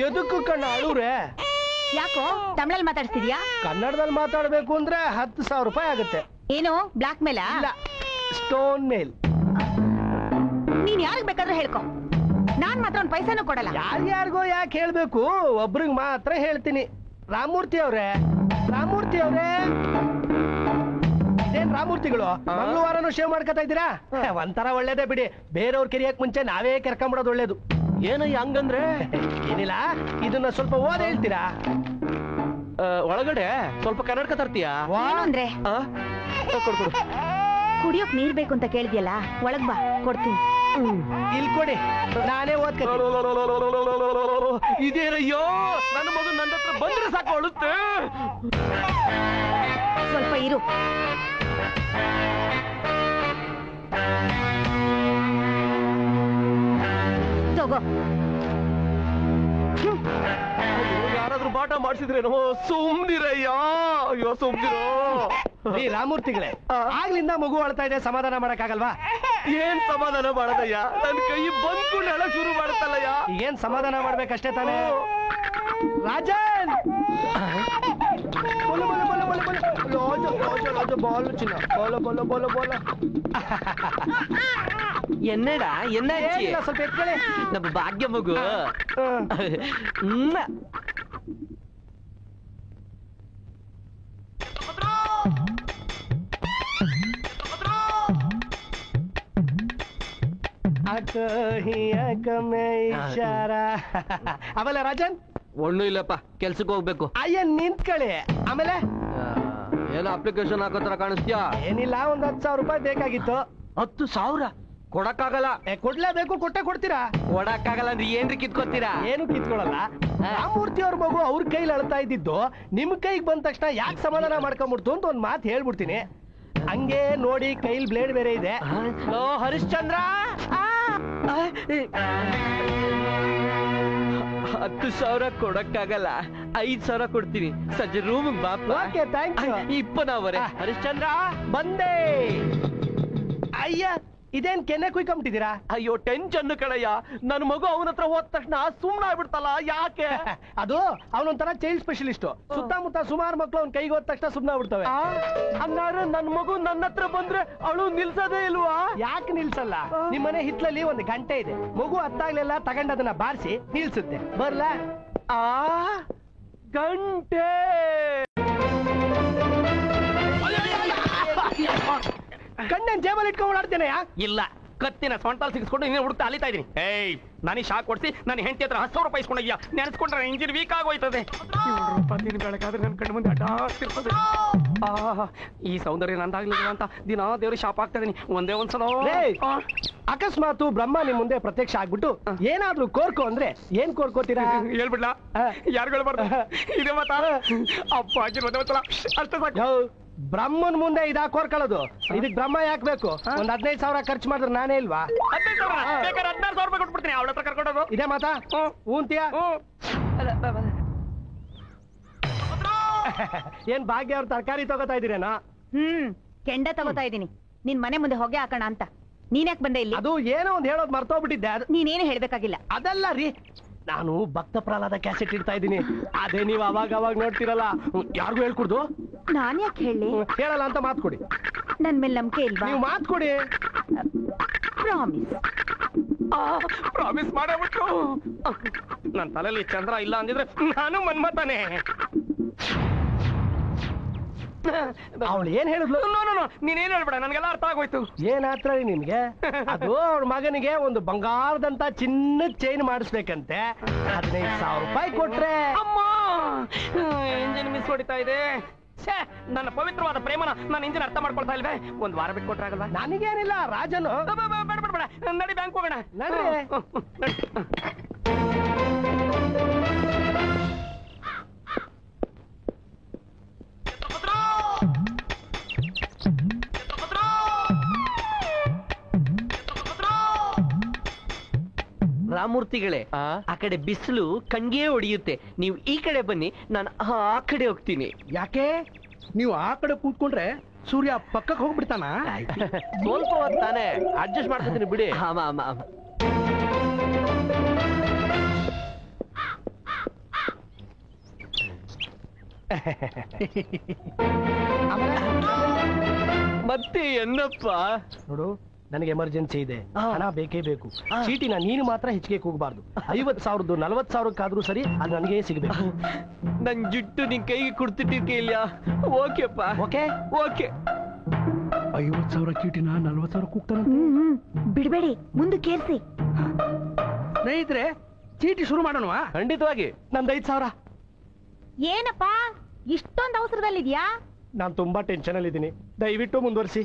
ಎದಕ್ಕೂ ಕಣ್ಣ ಅಳುವ್ರೆ? ಯಾಕೋ ತಮಿಳಲ್ಲಿ ಮಾತಾಡ್ತಿದ್ಯಾ? ಕನ್ನಡದಲ್ಲಿ ಮಾತಾಡ್ಬೇಕು ಅಂದ್ರೆ 10,000 ರೂಪಾಯಿ ಆಗುತ್ತೆ. ಏನು ಬ್ಲಾಕ್ ಮೇಲ? ಸ್ಟೋನ್ ಮೇಲ್. ನೀನ್ ಯಾರಿಗ್ ಬೇಕಾದ್ರೂ ಹೇಳ್ಕೊ, ನಾನ್ ಮಾತ್ರ ಒಂದ್ ಪೈಸಾನು ಕೊಡಲ್ಲ. ಯಾರ್ಯಾರಿಗೋ ಯಾಕೆ ಹೇಳ್ಬೇಕು, ಒಬ್ರಿಗೆ ಮಾತ್ರ ಹೇಳ್ತೀನಿ. ರಾಮಮೂರ್ತಿ ಅವ್ರೆ, ಇದೇನ್ ರಾಮಮೂರ್ತಿಗಳು ಮಂಗಳವಾರನು ಶೇವ್ ಮಾಡ್ಕೊತಾ ಇದ್ದೀರಾ? ಒಂಥರ ಒಳ್ಳೇದೇ ಬಿಡಿ, ಬೇರೆಯವ್ರ ಕೆರಿಯಕ್ ಮುಂಚೆ ನಾವೇ ಕೆರ್ಕೊಂಬಿಡೋದು ಒಳ್ಳೇದು. ಏನಯ್ಯ ಹಂಗಂದ್ರೆ? ಏನಿಲ್ಲ, ಇದನ್ನ ಸ್ವಲ್ಪ ಓದ್ ಹೇಳ್ತೀರಾ? ಒಳಗಡೆ ಸ್ವಲ್ಪ ಕನ್ನಡಕ ತರ್ತೀಯಾ? ಅಂದ್ರೆ ಕೊಡು. ಕುಡಿಯೋಕ್ ನೀರ್ ಬೇಕು ಅಂತ ಕೇಳಿದ್ಯಲ್ಲ, ಒಳಗ್ ಬಾ ಕೊಡ್ತೀನಿ. ಇಲ್ಲಿ ಕೊಡಿ, ನಾನೇ ಓದ್ತೀನಿ. ಇದೇನಯ್ಯೋ, ನನ್ನ ಮಗು ನನ್ನ ಹತ್ರ ಬಂದ್ರೆ ಸಾಕು ಅಳುತ್ತೆ. ಸ್ವಲ್ಪ ಇರು. ತಗೋ. ಯಾರಾದ್ರೂ ಬಾಟ ಮಾಡಿಸಿದ್ರೇನೋ? ಸುಮ್ನಿರಯ್ಯ. ಅಯ್ಯೋ ಸುಮ್ನಿರೋ. ರಾಮಮೂರ್ತಿಗಳೇ, ಆಗ್ಲಿಂದ ಮಗು ಅಳ್ತಾ ಇದೆ, ಸಮಾಧಾನ ಮಾಡಕ್ಕಾಗಲ್ವಾ? ಏನ್ ಸಮಾಧಾನ ಮಾಡದಯ್ಯ? ನನ್ ಕೈ ಬಂದ್ಕೊಂಡು ಅಳ ಶುರು ಮಾಡುತ್ತಲ್ಲಯ್ಯ. ಏನ್ ಸಮಾಧಾನ ಮಾಡ್ಬೇಕಷ್ಟೇ ತಾನೇ? ರಾಜನ್, ಬೋಲು ಬೋಲು ಬೋಲು ಬೋಲು ಬೋಲು. ರೋಜ ಬೋಲು ಚಿನ್ನ, ಬೋಲು ಬೋಲು ಬೋಲು ಬೋಲು. என்னடா என்னாச்சு? ಸ್ವಲ್ಪ ಎತ್ಕೊಳ್ಳಿ. நம்ம பாக்ய மகு. ಆಮೇಲೆ ರಾಜನ್? ಒಣ್ಣು ಇಲ್ಲಪ್ಪ, ಕೆಲ್ಸಕ್ಕೆ ಹೋಗ್ಬೇಕು. ಅಯ್ಯ ನಿಂತ್ಕೊಳ್ಳಿ. ಆಮೇಲೆ ಏನೋ ಅಪ್ಲಿಕೇಶನ್ ಹಾಕೋತರ ಕಾಣಿಸ್ತೀಯಾ? ಏನಿಲ್ಲ, ಒಂದ್ 10,000 ರೂಪಾಯಿ ಬೇಕಾಗಿತ್ತು. 10,000 ಕೊಡಕ್ಕಾಗಲ್ಲ. ಕೊಡ್ಲೇಬೇಕು, ಕೊಟ್ಟೆ ಕೊಡ್ತೀರಾ? ಕೊಡಕ್ಕಾಗಲ್ಲ ಅಂದ್ರೆ ಏನ್ರಿ ಕಿತ್ಕೊತೀರಾ? ಏನು ಕಿತ್ಕೊಳಲ್ಲ. ರಾಮಮೂರ್ತಿ ಅವ್ರ ಮಗು ಅವ್ರ ಕೈಲಿ ಅಳ್ತಾ ಇದ್ದಿದ್ದು ನಿಮ್ ಕೈಗೆ ಬಂದ ತಕ್ಷಣ ಯಾಕೆ ಸಮಾಧಾನ ಮಾಡ್ಕೊಂಡ್ಬಿಡ್ತು ಅಂತ ಒಂದ್ ಮಾತು ಹೇಳ್ಬಿಡ್ತೀನಿ. ಹಂಗೆ ನೋಡಿ, ಕೈಲಿ ಬ್ಲೇಡ್ ಬೇರೆ ಇದೆ. ಲೋ ಹರಿಶ್ಚಂದ್ರ, 10,000 ಕೊಡಕ್ಕಾಗಲ್ಲ, 5,000 ಕೊಡ್ತೀನಿ. ಸಂಜೆ ರೂಮ್ ಬಾಪ. Okay, thanks. ಇಪ್ಪನವರೇ. ಹರಿಶ್ಚಂದ್ರ ಬಂದೆ. ಅಯ್ಯ, ಇದೇನ್ ಕೆನ್ನೆ ಕುಯ್ಕೊಂಬಿಟ್ಟಿದ್ದೀರಾ? ಅಯ್ಯೋ ಟೆನ್ಷನ್ ಕಣಯ್ಯ. ನನ್ ಮಗು ಅವನ ಹತ್ರ ಹೋದ ತಕ್ಷಣ ಸುಮ್ನ ಆಗ್ಬಿಡ್ತಲ್ಲ, ಯಾಕೆ? ಅದು ಅವನೊಂಥರ ಚೈಲ್ಡ್ ಸ್ಪೆಷಲಿಸ್ಟ್. ಸುತ್ತಮುತ್ತ ಸುಮಾರು ಮಕ್ಳು ಅವ್ನ ಕೈಗೆ ಹೋದ ತಕ್ಷಣ ಸುಮ್ನ ಆಗ್ಬಿಡ್ತವೆ. ಹಂಗಾದ್ರೆ ನನ್ ಮಗು ನನ್ನ ಹತ್ರ ಬಂದ್ರೆ ಅವಳು ನಿಲ್ಸೋದೇ ಇಲ್ವಾ? ಯಾಕೆ ನಿಲ್ಸಲ್ಲ? ನಿಮ್ಮನೆ ಹಿತ್ಲಲ್ಲಿ ಒಂದು ಗಂಟೆ ಇದೆ. ಮಗು ಹತ್ತಾಗ್ಲೆಲ್ಲ ತಗೊಂಡದನ್ನ ಬಾರಿಸಿ ನಿಲ್ಸುತ್ತೆ. ಬರ್ಲಾ? ಗಂಟೆ ಗಂಡನ್ ಜೇಬಲ್ ಇಟ್ಕೊಂಡು ಓಡಾಡ್ತೇನೆ. ಇಲ್ಲ, ಕತ್ತಿನ ಸೊಂಟಲ್ ಸಿಗಿಸ್ಕೊಂಡು ನೀನು ಹುಡುಕ್ತಾ ಅಲಿತಾ ಇದೀನಿ. ಏಯ್ ನನಗೆ ಶಾಕ್ ಕೊಡಿಸಿ ನನ್ನ ಹೆಂಡತಿ ಹತ್ರ 10,000 ರೂಪಾಯಿ ಇಸ್ಕೊಂಡಯ್ಯ. ನೆನೆಸ್ಕೊಂಡ್ರೆ ಇಂಜಿನ್ ವೀಕ್ ಆಗೋಯ್ತದೆ. 7 ರೂಪಾಯಿ ದಿನ ಬೆಳಗಾದ್ರೆ ನನ್ನ ಕಣ್ಣು ಮುಂದೆ ಅಡ್ಡಾಡ್ತಿರ್ತದೆ. ಈ ಸೌಂದರ್ಯ ನಂದಾಗ್ಲಿಲ್ಲ ಅಂತ ದಿನ ದೇವ್ರಿಗೆ ಶಾಪ್ ಆಗ್ತಾ ಇದೀನಿ. ಒಂದೇ ಒಂದ್ಸಲ ಅಕಸ್ಮಾತ್ ಬ್ರಹ್ಮ ನಿಮ್ ಮುಂದೆ ಪ್ರತ್ಯಕ್ಷ ಆಗ್ಬಿಟ್ಟು ಏನಾದ್ರೂ ಕೋರ್ಕೋ ಅಂದ್ರೆ ಏನ್ ಕೋರ್ಕೋತೀರಾ? ಹೇಳ್ಬಿಡ್ಲಾ? ಯಾರು ಹೇಳ್ಬಾರ್ದು. ಇದೇ ಮಾತಾ ಅಪ್ಪ ಆಗಿರ್ಬೋದು ಒಂದ್ಸಲ ಅಷ್ಟೇ ಸಾಕು. ಬ್ರಹ್ಮನ್ ಮುಂದೆ ಇದಾ ಕೋರ್ಕೊಳ್ಳೋದು? ಇದಕ್ ಬ್ರಹ್ಮ ಯಾಕೆ ಬೇಕು? ಒಂದ್ 15,000 ಖರ್ಚು ಮಾಡಿದ್ರೆ ನಾನೇ ಇಲ್ವಾ? 15,000 ಬೇಕಾದ್ರೆ 16,000 ರೂಪಾಯಿ ಕೊಟ್ಬಿಡ್ತೀನಿ. ಅವಳ ಹತ್ರ ಕರ್ಕೊಂಡೋದು ಇದೇ ಮಾತಾ? ಊಂತಿಯ ಏನ್ ಭಾಗ್ಯ ಅವ್ರ ತರಕಾರಿ ತಗೋತಾ ಇದೀರೇನಾ? ಕೆಂಡ ತಗೋತಾ ಇದೀನಿ. ನಿನ್ ಮನೆ ಮುಂದೆ ಹೊಗೆ ಹಾಕೋಣ ಅಂತ. ನೀನ್ಯಾಕ್ ಬಂದೆ ಇಲ್ಲಿ? ಅದು ಏನೋ ಒಂದ್ ಹೇಳೋದ್ ಮರ್ತೋಗ್ಬಿಟ್ಟಿದ್ದೆ. ನೀನೇನು ಹೇಳ್ಬೇಕಾಗಿಲ್ಲ. ಅದಲ್ಲ ರೀ, ನಾನು ಭಕ್ತ ಪ್ರಹ್ಲಾದ ಕ್ಯಾಸೆಟ್ ಇಡ್ತಾ ಇದ್ದೀನಿ. ಅದೇ ನೀವು ಅವಾಗ ನೋಡ್ತಿರಲ್ಲ. ಯಾರಿಗೂ ಹೇಳ್ಕೊಡ್ದು? ನಾನ್ ಯಾಕೆ ಹೇಳಿ? ಹೇಳಲ್ಲ ಅಂತ ಮಾತು ಕೊಡಿ. ನನ್ ಮೇಲೆ ನಂಬಿಕೆ ಇಲ್ವಾ? ನೀವು ಮಾತು ಕೊಡಿ. ಪ್ರಾಮಿಸ್ ಮಾಡಬಿಟ್ಟು ನನ್ನ ತಲೆಯಲ್ಲಿ ಚಂದ್ರ ಇಲ್ಲ ಅಂದಿದ್ರೆ ನಾನು ಮನ್ಮತಾನೆ. ಅವಳು ಏನ್ ಹೇಳಿದ್ಲು? ನೀನೇನ್ ಹೇಳ್ಬೇಡ, ನನ್ಗೆಲ್ಲ ಅರ್ಥ ಆಗೋಯ್ತು. ಏನ್ ಆತ್ರ ನಿಮ್ಗೆ? ಅದು ಅವ್ರ ಮಗನಿಗೆ ಒಂದು ಬಂಗಾರದಂತ ಚಿನ್ನದ ಚೈನ್ ಮಾಡಿಸ್ಬೇಕಂತೆ. 15,000 ರೂಪಾಯಿ ಕೊಟ್ರೆ ಅಮ್ಮ ಇಂಜಿನ್ ಮಿಸ್ ಹೊಡಿತಾ ಇದೆ. ನನ್ನ ಪವಿತ್ರವಾದ ಪ್ರೇಮನ ನಾನು ಇಂಜಿನ್ ಅರ್ಥ ಮಾಡ್ಕೊಳ್ತಾ ಇಲ್ವೇ? ಒಂದ್ ವಾರ ಬಿಟ್ಟು ಕೊಟ್ರೆ ಆಗಲ್ವಾ? ನನಗೇನಿಲ್ಲ ರಾಜನು. ಬೇಡ ನಡಿ ಬ್ಯಾಂಕ್ ಹೋಗೋಣ. ನಡಿ. ರಾಮೂರ್ತಿಗಳೇ, ಆ ಕಡೆ ಬಿಸಿಲು ಕಣ್ಗೆ ಹೊಡೆಯುತ್ತೆ. ನೀವು ಈ ಕಡೆ ಬನ್ನಿ, ನಾನು ಆ ಕಡೆ ಹೋಗ್ತೀನಿ. ಯಾಕೆ? ನೀವು ಆ ಕಡೆ ಕೂತ್ಕೊಂಡ್ರೆ ಸೂರ್ಯ ಪಕ್ಕಕ್ಕೆ ಹೋಗ್ಬಿಡ್ತಾನ? ಸ್ವಲ್ಪ ಹೊತ್ತಾನೆ ಅಡ್ಜಸ್ಟ್ ಮಾಡ್ಕೊತೀನಿ ಬಿಡಿ. ಮತ್ತೆ ಏನಪ್ಪ? ನೋಡು, ನನಗೆ ಎಮರ್ಜೆನ್ಸಿ ಇದೆ, ಹಣ ಬೇಕೇ ಬೇಕು. ಚೀಟಿನ ನೀನು ಮಾತ್ರ ಹೆಚ್ಚಿಗೆ ಕೂಗಬಾರ್ದು. 50,000 40,000ಕ್ಕಾದ್ರೂ ಸರಿ, ಅದು ನನಗೆ ಸಿಗಬೇಕು. ನನ್ ಜುಟ್ಟು ನಿನ್ ಕೈಗೆ ಕುಡ್ತಿಟ್ಟಿರ್ಕೆ ಇಲ್ಲ. ಓಕೆಪ್ಪ. Okay okay. 50,000 ಚೀಟಿನ 40,000 ಕೂಗ್ತಾನ. ಬಿಡ್ಬೇಡಿ, ಮುಂದಕ್ಕೇರ್ಸಿ. ಸ್ನೇಹಿತರೆ, ಚೀಟಿ ಶುರು ಮಾಡೋಣವಾ? ಖಂಡಿತವಾಗಿ. ನಂದು 5,000. ಏನಪ್ಪಾ ಇಷ್ಟೊಂದು ಅವಸರದಲ್ಲಿದ್ಯಾ? ನಾನು ತುಂಬಾ ಟೆನ್ಷನ್ ಅಲ್ಲಿ ಇದ್ದೀನಿ, ದಯವಿಟ್ಟು ಮುಂದುವರಿಸಿ.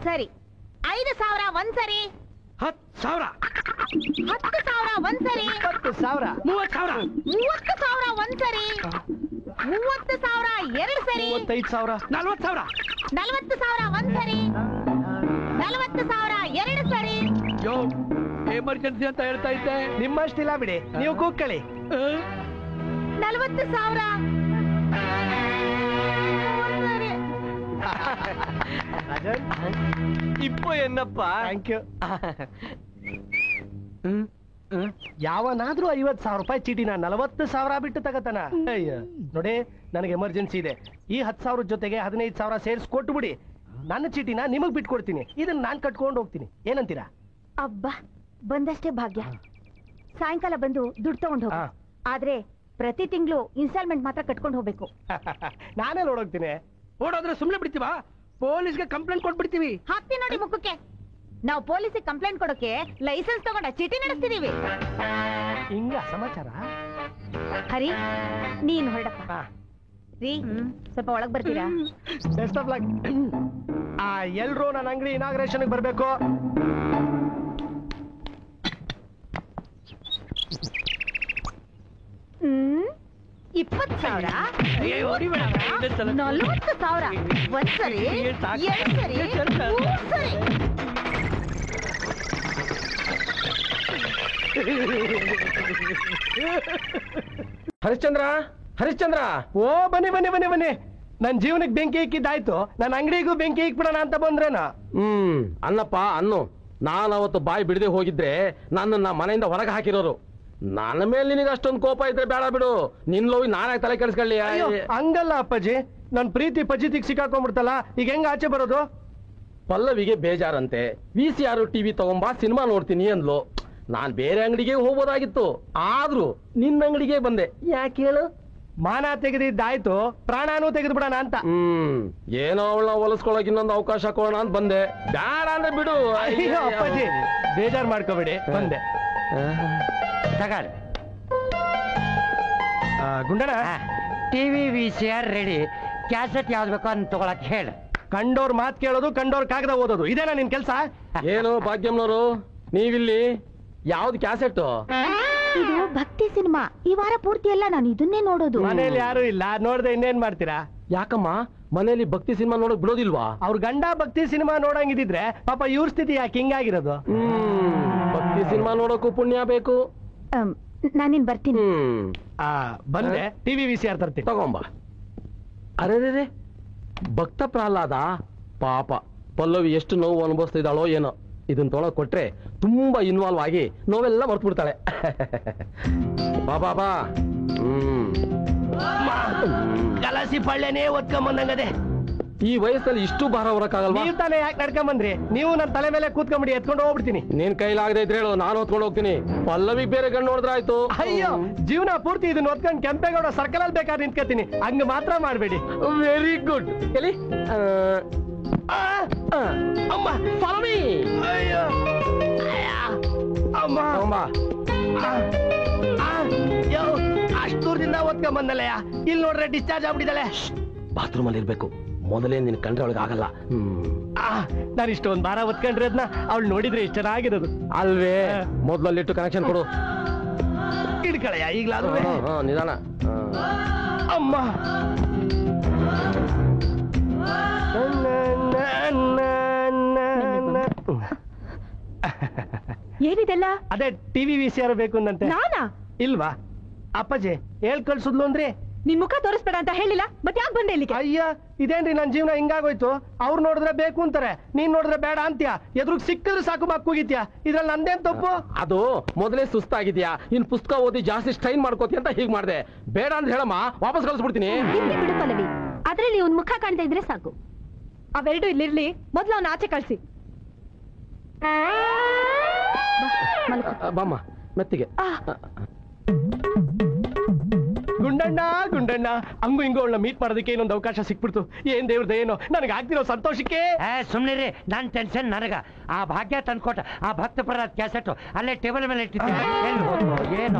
ಸರಿ, 5,000 ಒಂದ್ಸರಿ. 10,000. 10,000 ಒಂದ್ಸರಿ. 20,000. 30,000. 30,000 ಒಂದ್ಸರಿ. 30,000 ಎರಡು ಸರಿ. 35,000. 40,000. 40,000 ಒಂದ್ಸರಿ. 40,000 ಎರಡು ಸರಿ. ಎಮರ್ಜೆನ್ಸಿ ಅಂತ ಹೇಳ್ತಾ ಇದ್ದೆ. ನಿಮ್ಮಷ್ಟಿಲ್ಲ ಬಿಡಿ, ನೀವು ಕೂಕ್ಕಳಿ. 40,000 ಇಪ್ಪು ಏನಪ್ಪ? Thank you. ಯಾವನಾದ್ರೂ 50,000 ರೂಪಾಯಿ ಚೀಟಿನ 40,000 ಬಿಟ್ಟು ತಗತಾನ? ಅಯ್ಯ ನೋಡಿ, ನನಗೆ ಎಮರ್ಜೆನ್ಸಿ ಇದೆ. ಈ 10,000 ಜೊತೆಗೆ 15,000 ಸೇರಿಸಿ ಕೊಟ್ಬಿಡಿ. ನನ್ನ ಚೀಟಿನ ನಿಮಗ್ ಬಿಟ್ಕೊಡ್ತೀನಿ. ಇದನ್ನ ನಾನ್ ಕಟ್ಕೊಂಡು ಹೋಗ್ತೀನಿ. ಏನಂತೀರಾ? ಅಬ್ಬಾ, ಬಂದಷ್ಟೇ ಭಾಗ್ಯ. ಸಾಯಂಕಾಲ ಬಂದು ದುಡ್ಡು ತಗೊಂಡು ಹೋಗು. ಆದ್ರೆ ಪ್ರತಿ ತಿಂಗಳು ಇನ್ಸ್ಟಾಲ್ಮೆಂಟ್ ಮಾತ್ರ ಕಟ್ಕೊಂಡು ಹೋಗ್ಬೇಕು. ನಾನೇ ನೋಡೋಗ್ತೀನಿ. ಓಡೋದ್ರೆ ಸುಮ್ನೆ ಬಿಡ್ತೀವಾ? ಪೊಲೀಸ್ಗೆ ಕಂಪ್ಲೇಂಟ್ ಕೊಟ್ಬಿಡ್ತೀವಿ. ಹಾಕ್ತೀನಿ ನೋಡಿ ಮುಖಕ್ಕೆ. ನಾವು ಪೊಲೀಸಿಗೆ ಕಂಪ್ಲೇಂಟ್ ಕೊಡೋಕೆ ಲೈಸೆನ್ಸ್ ತಗೊಂಡ ಚೀಟಿ ನಡೆಸ್ತಿದೀವಿ. ಹಿಂಗ ಸಮಾಚಾರ? ಹರಿ, ನೀನ್ ಹೊರಡಪ್ಪ. ರೀ, ಸ್ವಲ್ಪ ಒಳಗ್ ಬರ್ತೀರಾ? Best of luck. ಎಲ್ರು ನನ್ನ ಅಂಗಡಿ ಇನಾಗ್ರೇಷನ್ ಬರ್ಬೇಕು. ಹ್ಮ್, 20,000, 40,000 ಒಂದ್ಸರಿ, ಎರಡು ಸರಿ, ಮೂರು ಸರಿ. ಹರಿಶ್ಚಂದ್ರ, ಹರಿಶ್ಚಂದ್ರ. ಓ, ಬನ್ನಿ ಬನ್ನಿ ಬನ್ನಿ ಬನ್ನಿ. ನನ್ ಜೀವನಕ್ಕೆ ಬೆಂಕಿ ಇಕ್ಕಿದ್ದಾಯ್ತು, ನನ್ನ ಅಂಗಡಿಗೂ ಬೆಂಕಿ ಇಕ್ಬಿಡೋಣ ಅಂತ ಬಂದ್ರೇನ? ಅನ್ನಪ್ಪ ಅನ್ನು. ನಾನು ಅವತ್ತು ಬಾಯಿ ಬಿಡದೆ ಹೋಗಿದ್ರೆ ನನ್ನನ್ನ ಮನೆಯಿಂದ ಹೊರಗೆ ಹಾಕಿರೋರು. ನನ್ನ ಮೇಲೆ ನಿನಗೆ ಅಷ್ಟೊಂದು ಕೋಪ ಇದ್ರೆ ಬೇಡ ಬಿಡು. ನಿನ್ ಲೋವಿ ನಾನೇ ತಲೆ ಕೆಡಿಸ್ಕೊಳ್ಳಿ. ಹಂಗಲ್ಲ ಅಪ್ಪಾಜಿ, ನನ್ ಪ್ರೀತಿ ಪಜಿತಿಗೆ ಸಿಕ್ಕಾಕೊಂಡ್ಬಿಡ್ತಲ್ಲ, ಈಗ ಹೆಂಗ ಆಚೆ ಬರೋದು? ಪಲ್ಲವಿಗೆ ಬೇಜಾರಂತೆ. VCR ಟಿವಿ ತಗೊಂಬಾ, ಸಿನಿಮಾ ನೋಡ್ತೀನಿ ಅಂದ್ಲು. ನಾನ್ ಬೇರೆ ಅಂಗಡಿಗೆ ಹೋಗ್ಬೋದಾಗಿತ್ತು, ಆದ್ರೂ ನಿನ್ನ ಅಂಗಡಿಗೆ ಬಂದೆ. ಯಾಕೆ ಹೇಳು? ಮಾನ ತೆಗೆದಿದ್ದಾಯ್ತು, ಪ್ರಾಣನೂ ತೆಗೆದು ಬಿಡೋಣ ಅಂತ. ಏನೋ ಅವಳನ್ನ ಹೊಲಿಸ್ಕೊಳಕ್ ಇನ್ನೊಂದು ಅವಕಾಶ ಕೊಡೋಣ ಅಂತ ಬಂದೆ. ಬೇಡ ಅಂದ್ರೆ ಬಿಡು. ಅಯ್ಯೋ ಅಪ್ಪಾಜಿ, ಬೇಜಾರ್ ಮಾಡ್ಕೋಬೇಡಿ, ಬಂದೆ. ತಗೊಳ್ಳಿ. Gundanna, TV VCR ready. Cassette ಯಾವ್ದು ಬೇಕೋ ಅಂತ ತಗೊಳಕ್ ಹೇಳ. ಕಂಡೋರ್ ಮಾತ್ ಕೇಳೋದು, ಕಂಡೋರ್ ಕಾಗದ ಓದೋದು, ಇದೇನಾ ನಿನ್ ಕೆಲ್ಸ? ಏನು ಭಾಗ್ಯಮ್ನವರು, ನೀವಿಲ್ಲಿ ಯಾವ್ದು ಕ್ಯಾಸೆಟ್? ಇದು ಭಕ್ತಿ ಸಿನಿಮಾ. ಈ ವಾರ ಪೂರ್ತಿ ಎಲ್ಲ ನಾನು ಇದನ್ನೇ ನೋಡೋದು. ಮನೇಲಿ ಯಾರು ಇಲ್ಲ, ನೋಡ್ದೆ ಇನ್ನೇನ್ ಮಾಡ್ತೀರಾ? ಯಾಕಮ್ಮ ಮನೇಲಿ ಭಕ್ತಿ ಸಿನಿಮಾ ನೋಡಕ್ ಬಿಡೋದಿಲ್ವಾ? ಅವ್ರ ಗಂಡ ಭಕ್ತಿ ಸಿನಿಮಾ ನೋಡಂಗಿದ್ರೆ ಪಾಪ ಇವ್ರ ಸ್ಥಿತಿ ಯಾಕೆ ಹಿಂಗಾಗಿರೋದು? ಭಕ್ತಿ ಸಿನಿಮಾ ನೋಡೋಕು ಪುಣ್ಯ ಬೇಕು. ನಾನಿನ್ ಬರ್ತೀನಿ. ಬಂದೆ, ಟಿವಿ VCR ತರ್ತೀನಿ, ತಗೊಂಬ. ಅರೆ ಭಕ್ತ ಪ್ರಹ್ಲಾದ ಪಾಪ ಪಲ್ಲವಿ ಎಷ್ಟು ನೋವು ಅನುಭವಿಸ್ತಾ ಇದ್ದಾಳೋ ಏನೋ. ಇದನ್ನ ತೊಗೊಳಕ್ ಕೊಟ್ರೆ ತುಂಬಾ ಇನ್ವಾಲ್ವ್ ಆಗಿ ನೋವೆಲ್ಲ ಮರ್ತು ಬಿಡ್ತಾಳೆ. ಬಾ. ಕಲಸಿ ಪಳ್ಳೆನೇ ಒತ್ಕೊಂಬಂದಂಗದೆ. ಈ ವಯಸ್ಸಲ್ಲಿ ಇಷ್ಟು ಭಾರ ಹೊರಕ್ಕಾಗಲ್ವಾ? ನೀವ್ ತಾನೇ ಯಾಕೆ ನಡ್ಕೊಂಬಂದ್ರಿ? ನೀವು ನನ್ನ ತಲೆ ಮೇಲೆ ಕೂತ್ಕೊಂಬಿಡಿ, ಎತ್ಕೊಂಡು ಹೋಗ್ಬಿಡ್ತೀನಿ. ನೀನ್ ಕೈಲಾಗದೆ ಇದ್ರೆ ಹೇಳು, ನಾನು ಹೊತ್ಕೊಂಡು ಹೋಗ್ತೀನಿ. ಪಲ್ಲವಿಗ್ ಬೇರೆ ಗಂಡು ನೋಡಿದ್ರೆ ಆಯ್ತು. ಅಯ್ಯೋ, ಜೀವನ ಪೂರ್ತಿ ಇದನ್ನ ಒತ್ಕೊಂಡು ಕೆಂಪೇಗೌಡ ಸರ್ಕಲ್ ಅಲ್ಲಿ ಬೇಕಾದ್ರೆ ನಿಂತ್ಕೊತೀನಿ. ಹಂಗ ಮಾತ್ರ ಮಾಡ್ಬೇಡಿ. Very good. ಎಲ್ಲಿ ಅಮ್ಮ, ಪಲ್ಲವಿ. ಅಯ್ಯೋ ಅಮ್ಮ, ಅಷ್ಟು ದೂರದಿಂದ ಒತ್ಕೊಂಬಂದಲ್ಲಯ್ಯ. ಇಲ್ಲಿ ನೋಡ್ರೆ ಡಿಸ್ಚಾರ್ಜ್ ಆಗ್ಬಿಟ್ಟಿದ್ದಾಳೆ. ಬಾತ್ರೂಮ್ ಅಲ್ಲಿ ಇರ್ಬೇಕು. ಮೊದಲೇ ನಿನ್ ಕಂಡ್ರೆ ಅವಳಿಗೆ ಆಗಲ್ಲ. ನಾನು ಇಷ್ಟೊಂದು ಭಾರ ಒತ್ಕೊಂಡ್ರೆ ಅದನ್ನ ಅವಳು ನೋಡಿದ್ರೆ ಇಷ್ಟ ಚೆನ್ನಾಗಿರೋದು ಅಲ್ವೇ? ಮೊದಲಲ್ಲಿಟ್ಟು ಕನೆಕ್ಷನ್ ಕೊಡು. ಹಿಡ್ಕಳಯ್ಯ ಈಗ್ಲಾದ್ರೂ. ನಿಧಾನ. ಅಮ್ಮ, ಏನಿದೆಲ್ಲ? ಅದೇ ಟಿವಿ VCR ಬೇಕು ಅಂದಂತೆ. ನಾನಾ? ಇಲ್ವಾ? ಅಪ್ಪಾಜಿ ಹೇಳ್ ಕಳ್ಸುದ್ಲು ಅಂದ್ರೆ. ನಿನ್ ಮುಖ ತೋರಿಸ್ಬೇಡ ಅಂತ ಹೇಳಿಲ್ಲ, ಮತ್ತೆ ಯಾಕೆ ಬಂದೆ ಇಲ್ಲಿಗೆ? ಅಯ್ಯ, ಇದೇನ್ರಿ ನನ್ ಜೀವನ ಹಿಂಗಾಗೋಯ್ತು. ಅವ್ರು ನೋಡಿದ್ರೆ ಬೇಕು ಅಂತಾರೆ, ನೀನ್ ನೋಡಿದ್ರೆ ಬೇಡ ಅಂತ್ಯ. ಎದುರು ಸಿಕ್ಕಿದ್ರೆ ಸಾಕು ಮಕ್ಕೂಗಿತ್ಯಾ. ಇದ್ರಲ್ಲಿ ನಂದೇನ್ ತಪ್ಪು? ಅದು ಮೊದಲೇ ಸುಸ್ತಾಗಿದ್ಯಾ, ಇನ್ ಪುಸ್ತಕ ಓದಿ ಜಾಸ್ತಿ ಸ್ಟ್ರೈನ್ ಮಾಡ್ಕೋತಿ ಅಂತ ಹೀಗ್ ಮಾಡ್ದೆ. ಬೇಡ ಅಂತ ಹೇಳಮ್ಮ, ವಾಪಸ್ ಕಳಿಸ್ಬಿಡ್ತೀನಿ. ಬಿಡು ಪಲ್ಲವಿ, ಅದ್ರಲ್ಲಿ ಒಂದ್ ಮುಖ ಕಾಣ್ತಾ ಇದ್ರೆ ಸಾಕು. ಅವೆರಡು ಇಲ್ಲಿರ್ಲಿ, ಮೊದ್ಲು ಅವ್ನ ಆಚೆ ಕಳ್ಸಿ. ಬಾಮ್ಮ ಮೆತ್ತಿಗೆ. ಗುಂಡಣ್ಣ, ಹಂಗು ಹಿಂಗು ಅವಳನ್ನ ಮೀಟ್ ಮಾಡೋದಕ್ಕೆ ಇನ್ನೊಂದು ಅವಕಾಶ ಸಿಕ್ಬಿಡ್ತು. ಏನ್ ದೇವ್ರದ ಏನೋ ನನಗೆ ಆಗ್ತಿರೋ ಸಂತೋಷಕ್ಕೆ. ಸುಮ್ನಿರಿ, ನನ್ ಟೆನ್ಷನ್ ನನಗ. ಆ ಭಾಗ್ಯ ತಂದ್ಕೊಟ್ಟ ಆ ಭಕ್ತ ಪ್ರಹ್ಲಾದ್ ಕ್ಯಾಸೆಟ್ ಅಲ್ಲೇ ಟೇಬಲ್ ಮೇಲೆ ಇಟ್ಟಿದ್ದೀನಿ.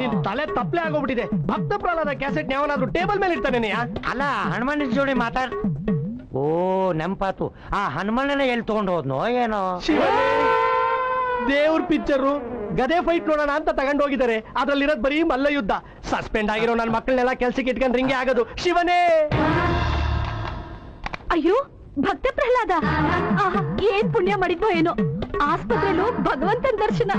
ನಿನ್ ತಲೆ ತಪ್ಪಲೆ ಆಗೋಗ್ಬಿಟ್ಟಿದೆ. ಭಕ್ತ ಪ್ರಹ್ಲಾದ ಕ್ಯಾಸೆಟ್ ಯಾವನಾದ್ರೂ ಟೇಬಲ್ ಮೇಲೆ ಇರ್ತಾನೆ? ಅಲ್ಲ, ಹನುಮನ ಜೋಡಿ ಮಾತಾಡ್. ಓ ನೆಂಪಾತು. ಆ ಹನುಮನ ಎಲ್ಲಿ ತಗೊಂಡು ಹೋದ್ನೋ ಏನೋ. ದೇವ್ರ ಪಿಕ್ಚರು ಗದೆ ಫೈಟ್ ನೋಡೋಣ ಅಂತ ತಗೊಂಡು ಹೋಗಿದ್ದಾರೆ. ಅದ್ರಲ್ಲಿರೋದ್ ಬರೀ ಮಲ್ಲ ಯುದ್ಧ. ಸಸ್ಪೆಂಡ್ ಆಗಿರೋ ನನ್ನ ಮಕ್ಕಳನ್ನೆಲ್ಲ ಕೆಲ್ಸಕ್ಕೆ ಇಟ್ಕೊಂಡ್ರೆ ಹಿಂಗೆ ಆಗೋದು. ಶಿವನೇ! ಅಯ್ಯೋ, ಭಕ್ತ ಪ್ರಹ್ಲಾದ ಏನ್ ಪುಣ್ಯ ಮಾಡಿದ್ವೋ ಏನೋ. ಆಸ್ಪತ್ರೆಯಲ್ಲೂ ಭಗವಂತನ ದರ್ಶನ.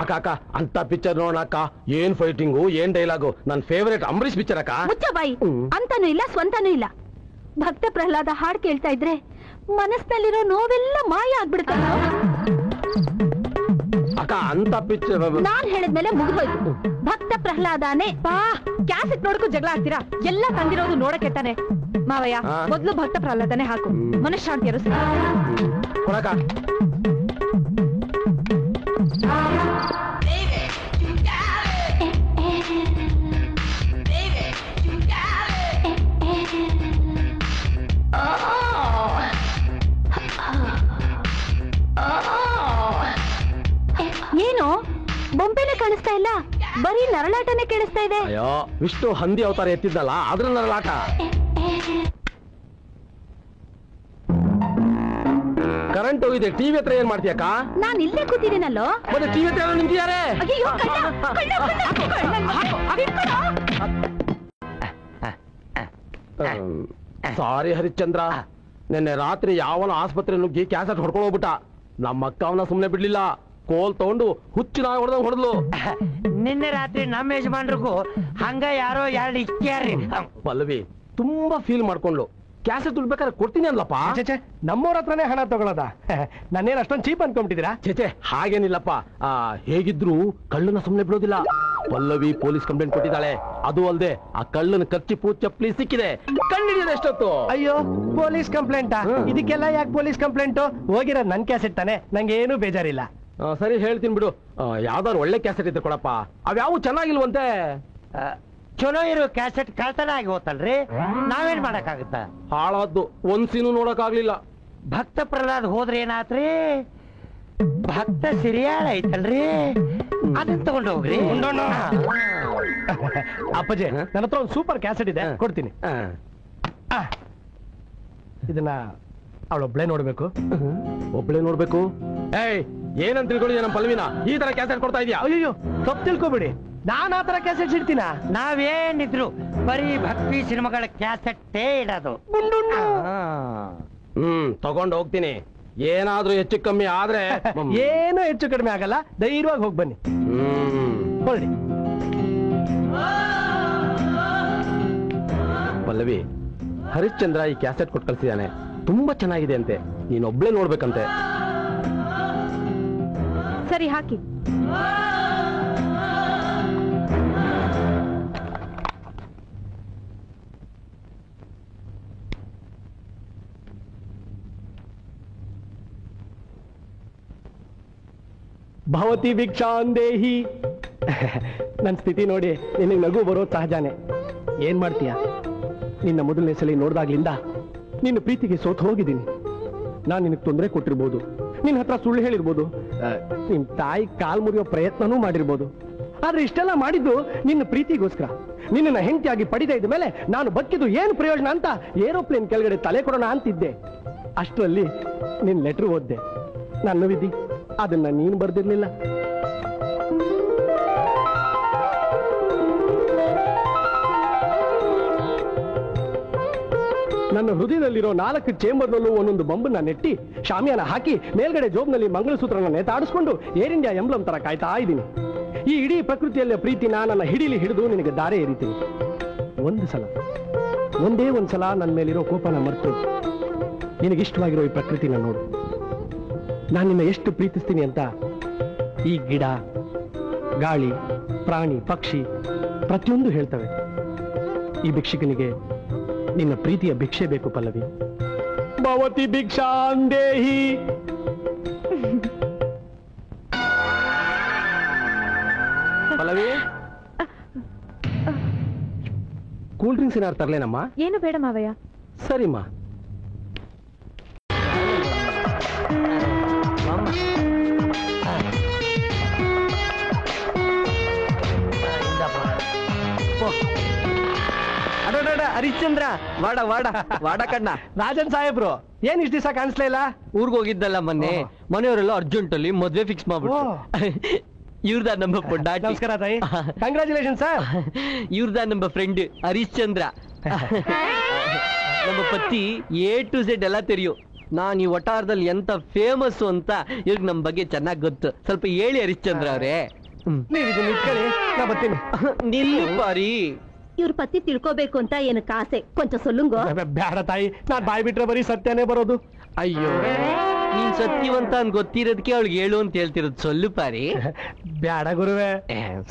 ಅಕ್ಕ ಅಂತ ಪಿಕ್ಚರ್ ನೋಡೋಣ ಅಕ್ಕ. ಏನ್ ಫೈಟಿಂಗು, ಏನ್ ಡೈಲಾಗು. ನನ್ ಫೇವರೇಟ್ ಅಂಬರೀಶ್ ಪಿಕ್ಚರ್ ಅಕ್ಕ. ಮುಚ್ಚ ಬಾಯಿ. ಅಂತಾನೂ ಇಲ್ಲ, ಸ್ವಂತನೂ ಇಲ್ಲ. ಭಕ್ತ ಪ್ರಹ್ಲಾದ ಹಾಡ್ ಕೇಳ್ತಾ ಇದ್ರೆ ಮನಸ್ಸಿನಲ್ಲಿರೋ ನೋವೆಲ್ಲ ಮಾಯ ಆಗ್ಬಿಡುತ್ತೆ. ಅಕ್ಕ ಅಂತ ಪಿಕ್ಚರ್ ನಾನ್ ಹೇಳಿದ್ಮೇಲೆ ಮುಗಿದೋಯ್ತು. ಭಕ್ತ ಪ್ರಹ್ಲಾದನೇ ಬಾ. ಕ್ಯಾಸೆಟ್ ನೋಡಕ್ಕೂ ಜಗಳ ಆಗ್ತೀರಾ? ಎಲ್ಲ ತಂದಿರೋದು ನೋಡಕ್ಕೆ ತಾನೆ. ಮಾವಯ್ಯ, ಮೊದ್ಲು ಭಕ್ತ ಪ್ರಹ್ಲಾದನೇ ಹಾಕು. ಮನಃಶಾಂತಿಯರು ಕೊಡಕ. ಏನು ಬೊಂಬೆನೆ ಕಾಣಿಸ್ತಾ ಇಲ್ಲ, ಬರೀ ನರಳಾಟನೇ ಕೇಳಿಸ್ತಾ ಇದೆ. ಅಯ್ಯೋ, ವಿಷ್ಣು ಹಂದಿ ಅವತಾರ ಎತ್ತಿದ್ದಲ್ಲ, ಅದ್ರ ನರಳಾಟ. ಕರೆಂಟ್ ಹೋಗಿದೆ. ಟಿವಿ ಹತ್ರ ಏನ್ ಮಾಡ್ತೀಯಕ್ಕ? ನಾನ್ ಇಲ್ಲೇ ಕೂತಿದ್ದೀನಲ್ಲೋ. ಮತ್ತೆ ಟಿವಿ ಹತ್ರ ನಿಂತಿದ್ದಾರೆ. ಸಾರಿ ಹರಿಶ್ಚಂದ್ರ, ನಿನ್ನೆ ರಾತ್ರಿ ಯಾವನ ಆಸ್ಪತ್ರೆ ನುಗ್ಗಿ ಕ್ಯಾಸೆಟ್ ಹೊಡ್ಕೊಂಡು ಹೋಗ್ಬಿಟ್ಟ. ನಮ್ಮ ಅಕ್ಕ ಅವನ ಸುಮ್ನೆ ಬಿಡ್ಲಿಲ್ಲ. ಕೋಲ್ ತಗೊಂಡು ಹುಚ್ಚಿನ ಹೊಡೆದಂಗ್ ಹೊಡೆದ್ಲು. ನಿನ್ನೆ ರಾತ್ರಿ ನಮ್ಮ ಯಜಮಾನ್ರಿಗೂ ಹಂಗ ಯಾರೋ ಎರಡು ಇಕ್ಕ್ಯಾರಿ. ಪಲ್ಲವಿ ತುಂಬಾ ಫೀಲ್ ಮಾಡ್ಕೊಂಡ್ಲು. ಕ್ಯಾಸೆಟ್ ದುಡ್ಬೇಕಾದ್ರೆ ಕೊಡ್ತೀನಿ ಅನ್ಲಪ್ಪ. ನಮ್ಮವ್ರ ಹತ್ರನೇ ಹಣ ತಗೊಳದ? ನಾನೇನ್ ಅಷ್ಟೊಂದು ಚೀಪ್ ಅನ್ಕೊಂಡ್ಬಿಟ್ಟಿದ್ದೀರಾ? ಚೇಚೆ ಹಾಗೇನಿಲ್ಲಪ್ಪ. ಹೇಗಿದ್ರು ಕಳ್ಳನ ಸುಮ್ನೆ ಬಿಡೋದಿಲ್ಲ. ಪಲ್ಲವಿ ಪೊಲೀಸ್ ಕಂಪ್ಲೇಂಟ್ ಕೊಟ್ಟಿದ್ದಾಳೆ. ಅದು ಅಲ್ಲದೆ ಆ ಕಳ್ಳನ ಕರ್ಚಿಪು ಚಪ್ಪಲಿ ಸಿಕ್ಕಿದೆ. ಕಂಡಿಡಿಯೋದು ಎಷ್ಟೊತ್ತು? ಅಯ್ಯೋ, ಪೊಲೀಸ್ ಕಂಪ್ಲೇಂಟಾ? ಇದಕ್ಕೆಲ್ಲ ಯಾಕೆ ಪೊಲೀಸ್ ಕಂಪ್ಲೇಂಟು? ಹೋಗಿರೋದು ನನ್ ಕ್ಯಾಸೆಟ್ ತಾನೆ, ನಂಗೆ ಏನು ಬೇಜಾರಿಲ್ಲ. ಸರಿ ಹೇಳ್ತೀನಿ ಬಿಡು. ಯಾವ್ದಾದ್ರು ಒಳ್ಳೆ ಕ್ಯಾಸೆಟ್ ಇದ್ರೆ ಕೊಡಪ್ಪ. ಅವ್ಯಾವು ಚೆನ್ನಾಗಿಲ್ವಂತೆ. ಚಲೋ ಇರೋ ಕ್ಯಾಸೆಟ್ ಕಳ್ತನ ಆಗಿ ಹೋತಲ್ರಿ, ನಾವೇನ್ ಮಾಡಕ್ಕಾಗುತ್ತ? ಹಾಳಾದ್ದು ಒಂದ್ ಸೀನು ನೋಡಕ್ಕಾಗ್ಲಿಲ್ಲ. ಭಕ್ತ ಪ್ರಹ್ಲಾದ್ ಹೋದ್ರೆ ಏನಾತ್ರಿ? ಭಕ್ತ ಸಿರಿಯಾಳ ಐತಲ್ರಿ, ಅದನ್ನ ತಗೊಂಡು ಹೋಗ್ರಿ. ಅಪ್ಪಾಜಿ, ನನ್ನ ಹತ್ರ ಒಂದು ಸೂಪರ್ ಕ್ಯಾಸೆಟ್ ಇದೆ, ಕೊಡ್ತೀನಿ. ಇದನ್ನ ಅವಳೊಬ್ಳೆ ನೋಡ್ಬೇಕು. ಒಬ್ಳೆ ನೋಡ್ಬೇಕು? ಏಯ್, ಏನಂತ ತಿಳ್ಕೊಳ್ಳಿ ನಮ್ಮ ಪಲ್ವಿನ ಈ ತರ ಕ್ಯಾಸೆಟ್ ಕೊಡ್ತಾ ಇದೀಯಾ? ಅಯ್ಯೋ, ತಪ್ಪು ತಿಳ್ಕೊಬೇಡಿ, ನಾನ್ ಆ ತರ ಕ್ಯಾಸೆಟ್ ಇಡ್ತೀನ? ನಾವೇನಿದ್ರು ಬರೀ ಭಕ್ತಿ ಸಿನಿಮಾಗಳ ಕ್ಯಾಸೆಟ್ಟೇ ಇಡೋದು. ತಗೊಂಡು ಹೋಗ್ತೀನಿ. ಏನಾದ್ರೂ ಹೆಚ್ಚು ಕಮ್ಮಿ ಆದ್ರೆ ಏನು ಹೆಚ್ಚು ಕಡಿಮೆ ಆಗಲ್ಲ, ಧೈರ್ಯವಾಗಿ ಹೋಗಿ ಬನ್ನಿ. ಹೊರಡಿ. ಪಲ್ಲವಿ, ಹರಿಶ್ಚಂದ್ರ ಈ ಕ್ಯಾಸೆಟ್ ಕೊಟ್ಟು ಕಳ್ಸಿದಾನೆ, ತುಂಬಾ ಚೆನ್ನಾಗಿದೆ ಅಂತೆ, ನೀನೊಬ್ಳೆ ನೋಡ್ಬೇಕಂತೆ. ಸರಿ, ಹಾಕಿ. ಭವತಿ ಭಿಕ್ಷಾಂದೇಹಿ. ನನ್ನ ಸ್ಥಿತಿ ನೋಡಿ ನಿನಗೆ ನಗು ಬರೋದು ಸಹಜಾನೆ. ಏನ್ ಮಾಡ್ತೀಯ? ನಿನ್ನ ಮೊದಲನೇ ಸಲ ನೋಡ್ದಾಗ್ಲಿಂದ ನಿನ್ನ ಪ್ರೀತಿಗೆ ಸೋತು ಹೋಗಿದ್ದೀನಿ. ನಾನು ನಿನಗೆ ತೊಂದರೆ ಕೊಟ್ಟಿರ್ಬೋದು, ನಿನ್ನ ಹತ್ರ ಸುಳ್ಳು ಹೇಳಿರ್ಬೋದು, ನಿನ್ ತಾಯಿ ಕಾಲ್ ಮುರಿಯೋ ಪ್ರಯತ್ನನೂ ಮಾಡಿರ್ಬೋದು. ಆದ್ರೆ ಇಷ್ಟೆಲ್ಲ ಮಾಡಿದ್ದು ನಿನ್ನ ಪ್ರೀತಿಗೋಸ್ಕರ. ನಿನ್ನ ಹೆಂಡತಿಯಾಗಿ ಪಡಿತಾ ಇದ್ದ ಮೇಲೆ ನಾನು ಬದುಕಿದ್ದು ಏನು ಪ್ರಯೋಜನ ಅಂತ ಏರೋಪ್ಲೇನ್ ಕೆಳಗಡೆ ತಲೆ ಕೊಡೋಣ ಅಂತಿದ್ದೆ. ಅಷ್ಟರಲ್ಲಿ ನಿನ್ ಲೆಟರ್ ಓದ್ದೆ. ನನ್ನ ವಿಧಿ, ಅದನ್ನ ನೀನು ಬರ್ದಿರ್ಲಿಲ್ಲ. ನನ್ನ ಹೃದಯದಲ್ಲಿರೋ 4 ಚೇಂಬರ್ನಲ್ಲೂ ಒಂದೊಂದು ಬಂಬನ್ನ ನೆಟ್ಟಿ ಶಾಮಿಯಾನ ಹಾಕಿ ಮೇಲ್ಗಡೆ ಜೋಬ್ನಲ್ಲಿ ಮಂಗಳಸೂತ್ರನ ನೇತಾಡಿಸ್ಕೊಂಡು ಏರ್ ಇಂಡಿಯಾ ಎಂಬ್ಲಮ್ ತರ ಕಾಯ್ತಾ ಇದ್ದೀನಿ. ಈ ಇಡೀ ಪ್ರಕೃತಿಯಲ್ಲಿಯ ಪ್ರೀತಿನ ನನ್ನ ಹಿಡೀಲಿ ಹಿಡಿದು ನಿನಗೆ ದಾರೆ ಎರಿತೀನಿ. ಒಂದೇ ಒಂದ್ಸಲ ನನ್ನ ಮೇಲಿರೋ ಕೋಪನ ಮರೆತು ನಿನಗಿಷ್ಟವಾಗಿರೋ ಈ ಪ್ರಕೃತಿನ ನೋಡು. ನಾನು ನಿನ್ನ ಎಷ್ಟು ಪ್ರೀತಿಸ್ತೀನಿ ಅಂತ ಈ ಗಿಡ, ಗಾಳಿ, ಪ್ರಾಣಿ, ಪಕ್ಷಿ ಪ್ರತಿಯೊಂದು ಹೇಳ್ತವೆ. ಈ ಭಿಕ್ಷುಕನಿಗೆ ನಿನ್ನ ಪ್ರೀತಿಯ ಭಿಕ್ಷೆ ಬೇಕು ಪಲ್ಲವಿ. ಭವತಿ ಭಿಕ್ಷಾಂದೇಹಿ. ಪಲ್ಲವಿ, ಕೂಲ್ ಡ್ರಿಂಕ್ಸ್ ಏನಾರು ತರ್ಲೇನಮ್ಮ? ಏನು ಬೇಡ ಮಾವಯ್ಯ. ಸರಿಮ್ಮ. ಹರಿಶ್ಚಂದ್ರ, ವಾಡ ವಾಡ ವಾಡ ಕಣ್ಣ. ರಾಜನ್ ಸಾಹೇಬ್ರು, ಏನ್ ಇಷ್ಟ ದಿವಸ ಕಾಣಿಸ್ಲೇ ಇಲ್ಲ? ಊರ್ಗ್ ಹೋಗಿದ್ದಲ್ಲ ಮೊನ್ನೆ, ಮನೆಯವರೆಲ್ಲ ಅರ್ಜೆಂಟ್ ಅಲ್ಲಿ ಮದ್ವೆ ಫಿಕ್ಸ್ ಮಾಡ್ಬಿಟ್ಟು. ಇವ್ರದ ನಮ್ಮ ಪುಂಡಾಟಿ. ನಮಸ್ಕಾರ ತಾಯಿ. Congratulation sir. ಇವ್ರದ ನಮ್ಮ ಫ್ರೆಂಡ್ ಹರಿಶ್ಚಂದ್ರ. ನಮ್ಮ ಪತಿ A to Z ಎಲ್ಲ ತೆರಿಯು. ನಾನ್ ಈ ವಟಾರದಲ್ಲಿ ಎಂತ ಫೇಮಸ್ ಅಂತ ಇವ್ರಿಗೆ ನಮ್ ಬಗ್ಗೆ ಚೆನ್ನಾಗ್ ಗೊತ್ತು. ಸ್ವಲ್ಪ ಹೇಳಿ ಹರಿಶ್ಚಂದ್ರ ಅವ್ರೆ. ನಾ ಬರ್ತೀನಿ. ನಿಲ್ಲುಪಾರಿ. ಇವ್ರ ಪತಿ ತಿಳ್ಕೋಬೇಕು ಅಂತ ಏನಕ್ಕೆ ಆಸೆ, ಕೊಂಚ ಸೊಲ್ಲುಂಗೋ. ಬೇಡ ತಾಯಿ, ನಾನ್ ಬಾಯ್ ಬಿಟ್ರೆ ಬರೀ ಸತ್ಯನೇ ಬರೋದು. ಅಯ್ಯೋ, ನೀನ್ ಸತ್ಯವಂತ ಅಂತ ಗೊತ್ತಿರೋದಕ್ಕೆ ಅವಳಿಗೆ ಹೇಳು ಅಂತ ಹೇಳ್ತಿರೋದು. ಸೊಲ್ಲು ಪಾರಿ. ಬೇಡ ಗುರುವೆ.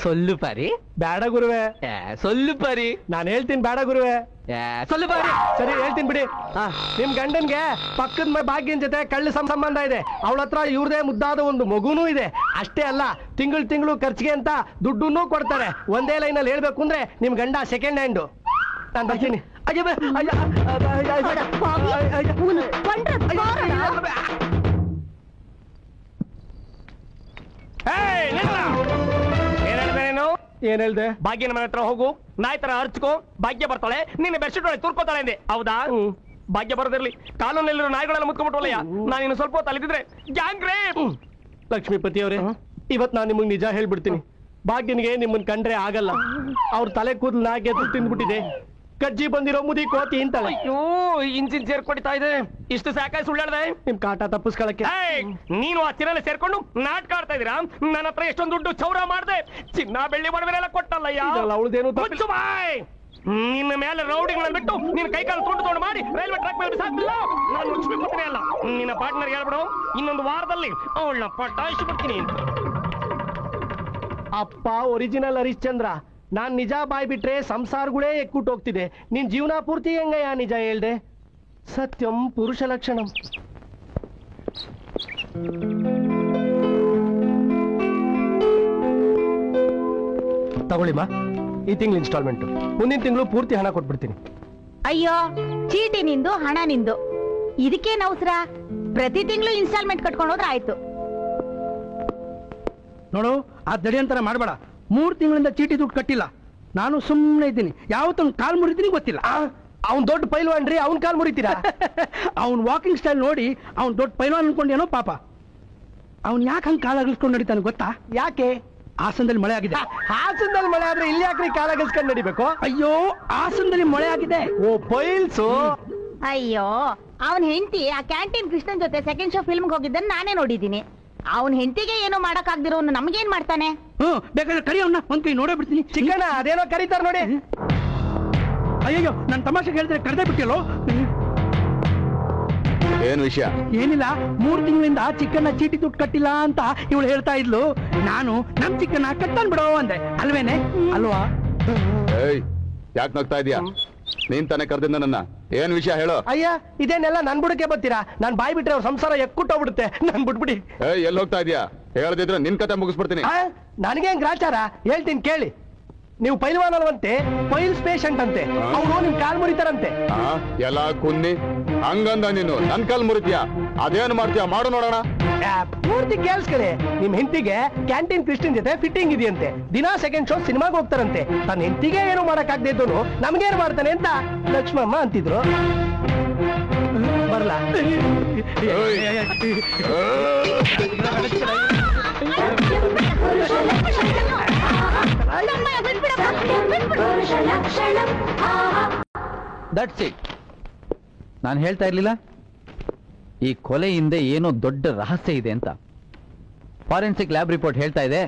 ಸೊಲ್ಲು ಪಾರಿ. ಬೇಡ ಗುರುವೆ. ಸೊಲ್ಲು ಪಾರಿ. ನಾನು ಹೇಳ್ತೀನಿ ಬೇಡ ಗುರುವೆ. ಸೊಲ್ಲು ಪಾರಿ. ಸರಿ, ಹೇಳ್ತೀನಿ ಬಿಡಿ. ನಿಮ್ ಗಂಡನ್ಗೆ ಪಕ್ಕದ ಭಾಗ್ಯನ್ ಜೊತೆ ಕಳ್ಳ ಸಂಬಂಧ ಇದೆ. ಅವಳ ಹತ್ರ ಇವ್ರದೇ ಮುದ್ದಾದ ಒಂದು ಮಗುನೂ ಇದೆ. ಅಷ್ಟೇ ಅಲ್ಲ, ತಿಂಗಳು ಖರ್ಚಿಗೆ ಅಂತ ದುಡ್ಡನ್ನೂ ಕೊಡ್ತಾರೆ. ಒಂದೇ ಲೈನಲ್ಲಿ ಹೇಳ್ಬೇಕು ಅಂದ್ರೆ ನಿಮ್ ಗಂಡ ಸೆಕೆಂಡ್ ಹ್ಯಾಂಡ್. ನಾನು ಬರ್ತೀನಿ. ಏನ್ ಹೇಳ್ದೆ? ಭಾಗ್ಯನ ಮನೆ ಹತ್ರ ಹೋಗು, ನಾಯಿ ತರ ಹರ್ಚ್ಕೋ, ಭಾಗ್ಯ ಬರ್ತಾಳೆ, ನಿನ್ನ ಬೆಡ್ಶೀಟ್ ಒಳಗೆ ತುರ್ಕೋತಾಳೆ ಅಂದೆ. ಹೌದಾ? ಭಾಗ್ಯ ಬರೋದಿರ್ಲಿ, ಕಾನೂನಲ್ಲಿರೋ ನಾಯಿಗಳೆಲ್ಲ ಮುತ್ಕೊಂಡ್ಬಿಟ್ವಲ್ಲಯ್ಯ. ನಾನು ಇನ್ನು ಸ್ವಲ್ಪ ಹೊತ್ತು ಅಲ್ಲಿದ್ರೆ ಗ್ಯಾಂಗ್ ರೇಪ್. ಲಕ್ಷ್ಮೀಪತಿ ಅವರೇ, ಇವತ್ ನಾನು ನಿಮಗ್ ನಿಜ ಹೇಳ್ಬಿಡ್ತೀನಿ. ಭಾಗ್ಯನಿಗೆ ನಿಮ್ಮನ್ ಕಂಡ್ರೆ ಆಗಲ್ಲ. ಅವ್ರ ತಲೆ ಕೂದಲು ನಾಗೆ ತಿಂದ್ಬಿಟ್ಟಿದೆ. ಕಜ್ಜಿ ಬಂದಿರೋ ಮುದಿ ಕೋತಿ ಅಂತಾಳೆ. ಅಯ್ಯೋ, ಇಂಜಿನ್ ಸೇರ್ಕೊಡಿತಾ ಇದೆ. ಇಷ್ಟು ಸಾಕಾಗಿ ಸುಳ್ಳಾಡ್ದೆ. ನಿಮ್ ಕಾಟ ತಪ್ಪಿಸ್ಕೊಳಕ್ಕೆ ನೀನು ಆ ಚಿನ್ನ ಸೇರ್ಕೊಂಡು ನಾಟಕ ಆಡ್ತಾ ಇದೀರಾ? ನನ್ನ ಹತ್ರ ಎಷ್ಟೊಂದು ದುಡ್ಡು ಚೌರ ಮಾಡ್ದೆ, ಚಿನ್ನ ಬೆಳ್ಳಿ ಒಡವೆಲ್ಲ ಕೊಟ್ಟಲ್ಲಯ್ಯ. ಅವಳದೇನು ಬಾಯ್. ನಿನ್ನ ಮೇಲೆ ರೌಡಿಗಳನ್ನ ಬಿಟ್ಟು ನಿನ್ನ ಕೈಕಾಲು ತೊಂಡು ಮಾಡಿ ರೈಲ್ವೆ ಟ್ರ್ಯಾಕ್ ಮೇಲೆ ಬಿಸಾಕ್ತಿಲ್ಲ. ನಾನು ಲಕ್ಷ್ಮೀ ಪತ್ನಿ ಅಲ್ಲ. ನಿನ್ನ ಪಾರ್ಟ್ನರ್ ಹೇಳ್ಬಿಡು, ಇನ್ನೊಂದು ವಾರದಲ್ಲಿ ಅವಳನ್ನ ಪಟಾಯಿಸಿ ಬಿಡ್ತೀನಿ. ಅಪ್ಪ ಒರಿಜಿನಲ್ ಹರಿಶ್ಚಂದ್ರ, ನಾನ್ ನಿಜ ಬಾಯ್ ಬಿಟ್ರೆ ಸಂಸಾರಗಳೇ ಎಕ್ಕುಟ್ಟು ಹೋಗ್ತಿದೆ. ನಿನ್ ಜೀವನ ಪೂರ್ತಿ ಹೆಂಗಯ್ಯ ನಿಜ ಹೇಳ್ದೆ? ಸತ್ಯಂ ಪುರುಷ ಲಕ್ಷಣಂ. ತಗೊಳ್ಳಿಮ್ಮ. ಈ ತಿಂಗಳು ಇನ್ಸ್ಟಾಲ್ಮೆಂಟ್, ಮುಂದಿನ ತಿಂಗಳು ಪೂರ್ತಿ ಹಣ ಕೊಟ್ಬಿಡ್ತೀನಿ. ಅಯ್ಯೋ, ಚೀಟಿ ನಿಂದು, ಹಣ ನಿಂದು, ಇದಕ್ಕೇನ್ ಅವಸರ? ಪ್ರತಿ ತಿಂಗಳು ಇನ್ಸ್ಟಾಲ್ಮೆಂಟ್ ಕಟ್ಕೊಂಡು ಹೋದ್ರೆ ಆಯ್ತು. ನೋಡು, ಆ ದಡಿಯಂತರ ಮಾಡಬೇಡ. 3 ತಿಂಗಳಿಂದ ಚೀಟಿ ದುಡ್ಡು ಕಟ್ಟಿಲ್ಲ. ನಾನು ಸುಮ್ಮನೆ ಇದ್ದೀನಿ. ಯಾವತ್ತೊಂದು ಕಾಲ್ ಮುರಿತೀನಿ ಗೊತ್ತಿಲ್ಲ. ಅವ್ನ್ ದೊಡ್ಡ ಪೈಲ್ವಾನ್ ರೀ, ಅವ್ನ್ ಕಾಲ್ ಮುರಿತೀರಾ? ಅವ್ನ್ ವಾಕಿಂಗ್ ಸ್ಟೈಲ್ ನೋಡಿ ಅವ್ನ್ ದೊಡ್ಡ ಪೈಲ್ವಾನ್ ಅನ್ಕೊಂಡೇನೋ ಪಾಪ. ಅವ್ನ್ ಯಾಕೆ ಹಂಗೆ ಕಾಲ ಅಗಲ್ಸ್ಕೊಂಡು ನಡೀತಾನೆ ಗೊತ್ತಾ? ಯಾಕೆ? ಹಾಸನದಲ್ಲಿ ಮಳೆ ಆಗಿದೆ. ಹಾಸನದಲ್ಲಿ ಮಳೆ ಆದ್ರೆ ಇಲ್ಲಿ ಯಾಕ್ರಿ ಕಾಲ ಅಗಲ್ಸ್ಕೊಂಡು ನಡಿಬೇಕು? ಅಯ್ಯೋ, ಹಾಸನದಲ್ಲಿ ಮಳೆ ಆಗಿದೆ. ಓ ಪೈಲ್ಸು. ಅಯ್ಯೋ, ಅವನ್ ಹೆಂಡತಿ ಆ ಕ್ಯಾಂಟೀನ್ ಕೃಷ್ಣನ್ ಜೊತೆ ಸೆಕೆಂಡ್ ಶೋ ಫಿಲ್ಮ್ಗೆ ಹೋಗಿದ್ದನ್ನ ನಾನೇ ನೋಡಿದ್ದೀನಿ. ಅವನ್ ಹೆಂಡತಿಗೆ ಏನೋ ಮಾಡಕ್ ಆಗ್ದಿರೋನು ನಮ್ಗೇನ್ ಮಾಡ್ತಾನೆ? ಬೇಕಾದ್ರೆ ಕರಿ ಅವ್ನ ಒಂದ್ ಕೈ ನೋಡೇ ಬಿಡ್ತೀನಿ. ಚಿಕ್ಕಣ್ಣ ಅದೇನೋ ಕರೀತಾರ ನೋಡಿ. ಅಯ್ಯೋ, ನನ್ ತಮಾಷೆಗೆ ಹೇಳಿದ್ರೆ ಕರೆದೇ ಬಿಟ್ಟಿಲ್ಲೋ. ಏನ್ ವಿಷಯ? ಏನಿಲ್ಲ, 3 ತಿಂಗಳಿಂದ ಚಿಕ್ಕಣ್ಣ ಚೀಟಿ ದುಡ್ಡು ಕಟ್ಟಿಲ್ಲ ಅಂತ ಇವಳು ಹೇಳ್ತಾ ಇದ್ಲು. ನಾನು ನಮ್ ಚಿಕ್ಕಣ್ಣ ಕಟ್ತಾನ್ ಬಿಡೋ ಅಂದೆ. ಅಲ್ವೇನೆ? ಅಲ್ವಾ? ಏಯ್, ಯಾಕೆ ನಗ್ತಾ ಇದೀಯಾ? ನೀನ್ ತಾನೇ ಕರೆದಿದ್ದ ನನ್ನ. ಏನ್ ವಿಷಯ ಹೇಳು? ಅಯ್ಯ, ಇದೇನೆಲ್ಲ ನನ್ ಬುಡಕ್ಕೆ ಬರ್ತೀರಾ? ನಾನ್ ಬಾಯ್ ಬಿಟ್ರೆ ಅವ್ರ ಸಂಸಾರ ಎಕ್ಕುಟ್ಟೋಗ್ಬಿಡುತ್ತೆ. ನನ್ ಬಿಟ್ಬಿಡಿ. ಏಯ್, ಎಲ್ಲಿ ಹೋಗ್ತಾ ಇದೀಯಾ? ಹೇಳದಿದ್ರೆ ನಿನ್ ಕತೆ ಮುಗಿಸ್ಬಿಡ್ತೀನಿ. ನನಗೇನ್ ಗ್ರಾಚಾರ? ಹೇಳ್ತೀನಿ ಕೇಳಿ. ನೀವು ಪೈಲ್ವಾನ್ ಅಲ್ವಂತೆ, ಪೈಲ್ಸ್ ಪೇಷಂಟ್ ಅಂತೆ. ಅವ್ರು ನಿಮ್ ಕಾಲ್ ಮುರಿತಾರಂತೆ. ಎಲ್ಲ ಕುನ್ನಿ ಹಂಗಂದ ನೀನು ನನ್ ಕಾಲ್ ಮುರಿದ್ಯಾ? ಅದೇನು ಮಾಡ್ತೀಯಾ? ಮಾಡು ನೋಡೋಣ. ಪೂರ್ತಿ ಕೇಳಿಸ್ಕೊಳ್ಳಿ. ನಿಮ್ ಹೆಂಡತಿಗೆ ಕ್ಯಾಂಟೀನ್ ಕ್ರಿಸ್ಟಿನ್ ಜೊತೆ ಫಿಟ್ಟಿಂಗ್ ಇದೆಯಂತೆ. ದಿನಾ ಸೆಕೆಂಡ್ ಶೋ ಸಿನಿಮಾಗೆ ಹೋಗ್ತಾರಂತೆ. ತನ್ನ ಹೆಂಡತಿಗೆ ಏನು ಮಾಡಕ್ ಆಗದೆ ಇದ್ದೋನು ನಮ್ಗೇನು ಮಾಡ್ತಾನೆ ಅಂತ ಲಕ್ಷ್ಮಮ್ಮ ಅಂತಿದ್ರು. ಬರ್ಲಾ? That's it. ನಾನು ಹೇಳ್ತಾ ಇರ್ಲಿಲ್ಲ ಈ ಕೊಲೆ ಹಿಂದೆ ಏನೋ ದೊಡ್ಡ ರಹಸ್ಯ ಇದೆ ಅಂತ. ಫಾರೆನ್ಸಿಕ್ ಲ್ಯಾಬ್ ರಿಪೋರ್ಟ್ ಹೇಳ್ತಾ ಇದೆ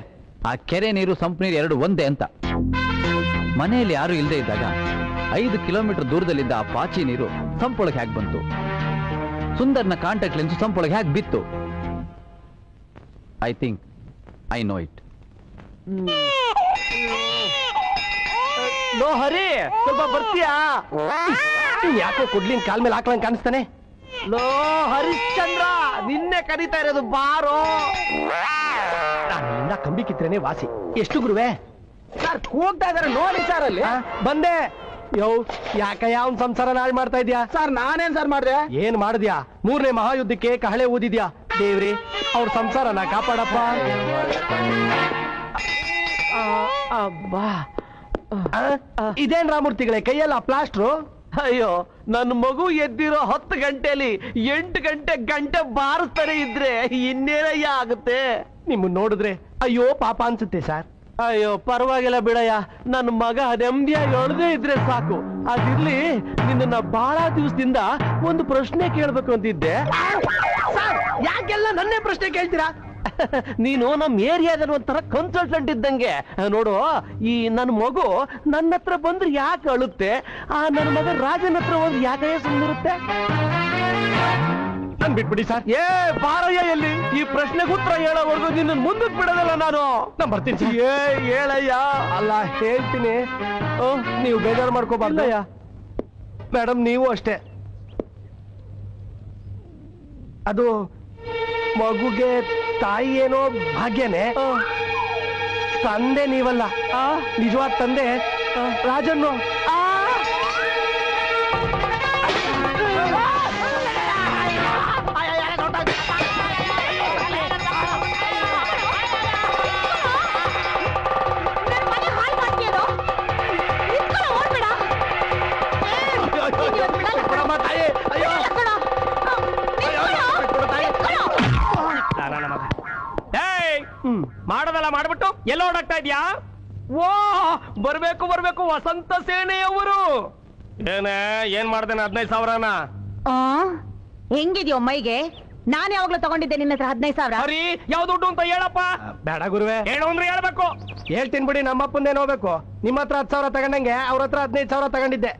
ಆ ಕೆರೆ ನೀರು ಸಂಪ್ ನೀರು 2 ಒಂದೇ ಅಂತ. ಮನೆಯಲ್ಲಿ ಯಾರು ಇಲ್ಲದೆ ಇದ್ದಾಗ 5 ಕಿಲೋಮೀಟರ್ ದೂರದಲ್ಲಿದ್ದ ಆ ಪಾಚಿ ನೀರು ಸಂಪೊಳಗೆ ಹೇಗೆ ಬಂತು? ಸುಂದರ್ನ ಕಾಂಟ್ಯಾಕ್ಟ್ ಲೆನ್ಸ್ ಸಂಪೊಳಗೆ ಹೇಗೆ ಬಿತ್ತು? I think I know it. ಲೋ ಹರಿ, ಸ್ವಲ್ಪ ಬರ್ತೀಯಾ? ಯಾಕೋ ಕೊಡ್ಲಿನ್ ಕಾಲ್ ಮೇಲೆ ಹಾಕ್ಲಂಗ್ ಕಾಣಿಸ್ತಾನೆ. ಲೋ ಹರಿಶ್ಚಂದ್ರ, ನಿನ್ನೆ ಕರೀತಾ ಇರೋದು ಬಾರೋ. ನಾನಿಂದ ಕಂಬಿ ಕಿತ್ರೇನೆ ವಾಸಿ. ಎಷ್ಟು ಗುರುವೆ? ಸರ್ ಕೂಗ್ತಾ ಇದಾರೆ ನೋಡಿ ಸರ್. ಅಲ್ಲಿ ಬಂದೆ. ಯೋ, ಯಾಕಯ್ಯ ಅವ್ನ್ ಸಂಸಾರ ನಾಳ್ ಮಾಡ್ತಾ ಇದ್ಯಾ? ಸರ್ ನಾನೇನ್ ಸರ್ ಮಾಡ್ದೆ? ಏನ್ ಮಾಡಿದ್ಯಾ? 3ನೇ ಮಹಾಯುದ್ಧಕ್ಕೆ ಕಹಳೆ ಊದಿದ್ಯಾ? ದೇವ್ರಿ, ಅವ್ರ ಸಂಸಾರನ ಕಾಪಾಡಪ್ಪ. ಅಬ್ಬಾ, ಇದೇನ್ ರಾಮೂರ್ತಿಗಳೇ ಕೈಯಲ್ಲ ಪ್ಲಾಸ್ಟ್ರು? ಅಯ್ಯೋ, ನನ್ನ ಮಗು ಎದ್ದಿರೋ 10 ಗಂಟೆಲಿ 8 ಗಂಟೆ ಬಾರಿಸ್ತಾನೆ ಇದ್ರೆ ಇನ್ನೇನಯ್ಯ ಆಗುತ್ತೆ? ನಿಮ್ಮನ್ನ ನೋಡಿದ್ರೆ ಅಯ್ಯೋ ಪಾಪ ಅನ್ಸುತ್ತೆ ಸರ್. ಅಯ್ಯೋ ಪರವಾಗಿಲ್ಲ ಬಿಡಯ್ಯ, ನನ್ನ ಮಗ ನೆಮ್ಮದಿಯಾಗಿ ಅಳದೇ ಇದ್ರೆ ಸಾಕು. ಅದಿರ್ಲಿ, ನಿನ್ನ ಬಹಳ ದಿವಸದಿಂದ ಒಂದು ಪ್ರಶ್ನೆ ಕೇಳ್ಬೇಕು ಅಂತಿದ್ದೆ. ಯಾಕೆಲ್ಲ ನನ್ನೇ ಪ್ರಶ್ನೆ ಕೇಳ್ತೀರಾ? ನೀನು ನಮ್ಮ ಏರಿಯಾದಲ್ಲಿ ಒಂಥರ ಕನ್ಸಲ್ಟೆಂಟ್ ಇದ್ದಂಗೆ. ನೋಡು, ಈ ನನ್ನ ಮಗು ನನ್ನ ಹತ್ರ ಬಂದ್ರೆ ಯಾಕೆ ಅಳುತ್ತೆ? ಆ ನನ್ನ ಮಗ ರಾಜನ ಹತ್ರ ಬಂದ್ರೆ ಯಾಕೆ ಸುಮ್ಮನಿರುತ್ತೆ? ನನ್ ಬಿಟ್ಬಿಡಿ ಸರ್. ಏ ಬಾರಯ್ಯ, ಎಲ್ಲಿ ಈ ಪ್ರಶ್ನೆಗೆ ಉತ್ತರ ಹೇಳೋವರೆಗೂ ನಿನ್ನ ಮುಂದಕ್ಕೆ ಬಿಡೋದಲ್ಲ ನಾನು. ನಾನು ಬರ್ತೀನಿ. ಏ ಹೇಳಯ್ಯ. ಅಲ್ಲ ಹೇಳ್ತೀನಿ, ನೀವು ಬೇಜಾರು ಮಾಡ್ಕೋಬಾರ್ದಯ್ಯ. ಮೇಡಮ್ ನೀವು ಅಷ್ಟೇ. ಅದು ಮಗುಗೆ ತಾಯಿ ಏನೋ ಭಾಗ್ಯನೇ, ತಂದೆ ನೀವಲ್ಲ. ನಿಜವಾದ ತಂದೆ ರಾಜನ್ನು. ಮಾಡೋದಲ್ಲ ಮಾಡ್ಬಿಟ್ಟು ಎಲ್ಲ ಓಡಾಗ್ತಾ ಇದ್ಯಾ? ಓ, ಬರ್ಬೇಕು ವಸಂತ ಸೇನೆಯವರು. ಏನ್ ಮಾಡ್ದೇನ 15,000ನ? ಹೆಂಗಿದ್ಯೋ ಮೈಗೆ? ನಾನು ಯಾವಾಗ್ಲೂ ತಗೊಂಡಿದ್ದೆ ನಿನ್ನ ಹತ್ರ 15,000. ಸರಿ, ಯಾವ ದುಡ್ಡು ಅಂತ ಹೇಳಪ್ಪ. ಬೇಡ ಗುರುವೆ, ಹೇಳು ಅಂದ್ರೆ ಹೇಳ್ಬೇಕು. ಹೇಳ್ತೀನಿ ಬಿಡಿ. ನಮ್ಮಪ್ಪಂದೇನು ಹೋಗ್ಬೇಕು? ನಿಮ್ಮ ಹತ್ರ 10,000 ತಗೊಂಡಂಗೆ ಅವ್ರ ಹತ್ರ 15,000 ತಗೊಂಡಿದ್ದೆ.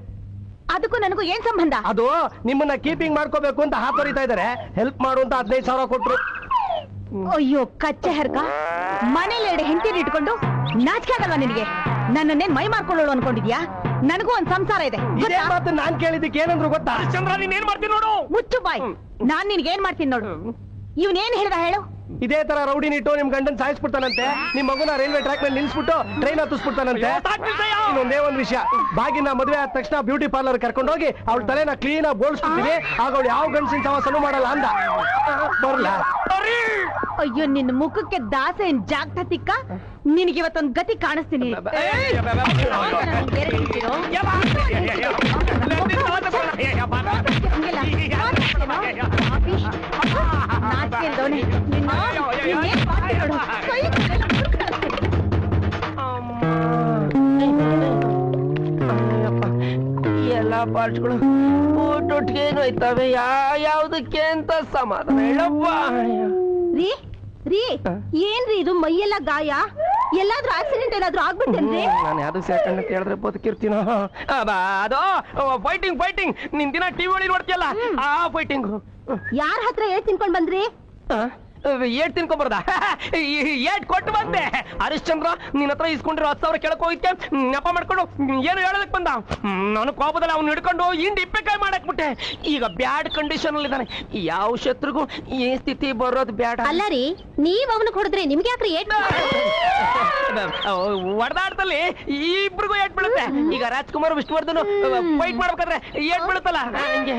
ಅದಕ್ಕೂ ನನಗೂ ಏನ್ ಸಂಬಂಧ? ಅದು ನಿಮ್ಮನ್ನ ಕೀಪಿಂಗ್ ಮಾಡ್ಕೋಬೇಕು ಅಂತ ಹಾತೊರಿತಾ ಇದಾರೆ. ಹೆಲ್ಪ್ ಮಾಡು ಅಂತ 15,000 ಕೊಟ್ರು. ಅಯ್ಯೋ ಕಚ್ಚೆ ಹರ್ಕ, ಮನೇಲಿ 2 ಹೆಂಡತಿನ ಇಟ್ಕೊಂಡು ನಾಚಿಕೆ ಆಗಲ್ವಾ ನಿನಗೆ? ನನ್ನನ್ನೇನ್ ಮೈ ಮಾಡ್ಕೊಳ್ಳೋಳು ಅನ್ಕೊಂಡಿದ್ಯಾ? ನನಗೂ ಒಂದ್ ಸಂಸಾರ ಇದೆ. ಇದೇ ಮಾತು ನಾನ್ ಕೇಳಿದ್ದಕ್ಕೆ ಏನಂದ್ರು ಗೊತ್ತಾ? ಚಂದ್ರ, ನೀನ್ ಏನ್ ಮಾಡ್ತೀನಿ ನೋಡು. ಮುಚ್ಚು ಬಾಯ್. ನಾನ್ ನಿನ್ಗೆ ಏನ್ ಮಾಡ್ತೀನಿ ನೋಡು. ಇವನೇನ್ ಹೇಳ್ದ ಹೇಳು? ಇದೇ ತರ ರೌಡಿ ಇಟ್ಟು ನಿಮ್ ಗಂಡನ್ ಸಾಯಿಸ್ಬಿಡ್ತಾನಂತೆ, ನಿಮ್ ಮಗುನ ರೈಲ್ವೆ ಟ್ರ್ಯಾಕ್ ಮೇಲೆ ನಿಲ್ಸ್ಬಿಟ್ಟು ಟ್ರೈನ್ ಹತ್ತಿಸ್ಬಿಡ್ತಾನಂತೆ. ಇನ್ನೊಂದೇ ಒಂದ್ ವಿಷಯ, ಬಾಗಿನ ಮದುವೆ ಆದ ತಕ್ಷಣ ಬ್ಯೂಟಿ ಪಾರ್ಲರ್ ಕರ್ಕೊಂಡು ಹೋಗಿ ಅವಳ ತಲೆನ ಕ್ಲೀನ್ ಆಗಿ ಬೋಳ್ಸ್ಬಿಡ್ತೀವಿ, ಆಗ ಅವಳು ಯಾವ ಗಂಡಸಿನ ಸವಾಸನೂ ಮಾಡಲ್ಲ ಅಂದ. ಬರ್ಲಾ? ಅಯ್ಯೋ ನಿನ್ನ ಮುಖಕ್ಕೆ ದಾಸೆ ಜಾಗತಿಕ್ಕ, ನಿನಗೆ ಇವತ್ತೊಂದು ಗತಿ ಕಾಣಿಸ್ತೀನಿ. ಎಲ್ಲ ಪಾರ್ಟ್ಸ್ಗಳು ಊಟೊಟ್ಟಿಗೆ ಹೋಯ್ತವೆ, ಯಾವ್ದಕ್ಕೆ ಅಂತ ಸಮಾಧಾನ ಹೇಳವ್ವ. ರೀ ರೀ ಏನ್ರಿ ಇದು ಮೈಯೆಲ್ಲ ಗಾಯ? ಎಲ್ಲಾದ್ರೂ ಆಕ್ಸಿಡೆಂಟ್ ಏನಾದ್ರೂ ಆಗ್ಬಿಟ್ಟೇನ್ರಿ? ನಾನು ಯಾವ್ದು ಸೇರ್ಕೊಂಡ ಕೇಳಿದ್ರೆ ಬದುಕಿರ್ತೀನೋ. ಅದು ಫೈಟಿಂಗ್ ನಿನ್ ದಿನ ಟಿವಿ ಒಳಗೆ ನೋಡ್ತೀಯಲ್ಲ, ಆ ಫೈಟಿಂಗ್. ಯಾರ ಹತ್ರ ಏಟ್ ತಿನ್ಕೊಂಡ್ ಬಂದ್ರಿ? ಏಟ್ ತಿನ್ಕೊಂಬರ್ದ? ಏಟ್ ಕೊಟ್ಟು ಬಂದೆ. ಹರಿಶ್ಚಂದ್ರ ನಿನ್ನ ಹತ್ರ ಇಸ್ಕೊಂಡಿರೋ 10,000 ಕೆಳಕ್ ಹೋಗಿದ್ದೆ, ನೆಪ ಮಾಡ್ಕೊಂಡು ಏನು ಹೇಳೋದಕ್ ಬಂದ. ನಾನು ಕೋಪದಲ್ಲಿ ಅವ್ನು ಹಿಡ್ಕೊಂಡು ಹಿಂಡಿ ಇಪ್ಪೆಕಾಯಿ ಮಾಡಾಕ್ಬಿಟ್ಟೆ. ಈಗ ಬ್ಯಾಡ್ ಕಂಡೀಷನ್ ಅಲ್ಲಿ ಇದ್ದಾನೆ. ಯಾವ ಶತ್ರುಗೂ ಈ ಸ್ಥಿತಿ ಬರೋದು ಬ್ಯಾಡ. ಅಲ್ಲ ರೀ, ನೀವ್ ಅವನು ಹೊಡೆದ್ರೆ ನಿಮ್ಗೆ ಯಾಕ್ರಿ ಏಟ್? ಹೊಡೆದಾಟದಲ್ಲಿ ಇಬ್ರಿಗೂ ಏಟ್ ಬೀಳುತ್ತೆ. ಈಗ ರಾಜ್ಕುಮಾರ್ ವಿಷ್ಣುವರ್ಧನ್ ಫೈಟ್ ಮಾಡ್ಬೇಕಾದ್ರೆ ಏಟ್ ಬೀಳುತ್ತಲ್ಲ ಹಂಗೆ.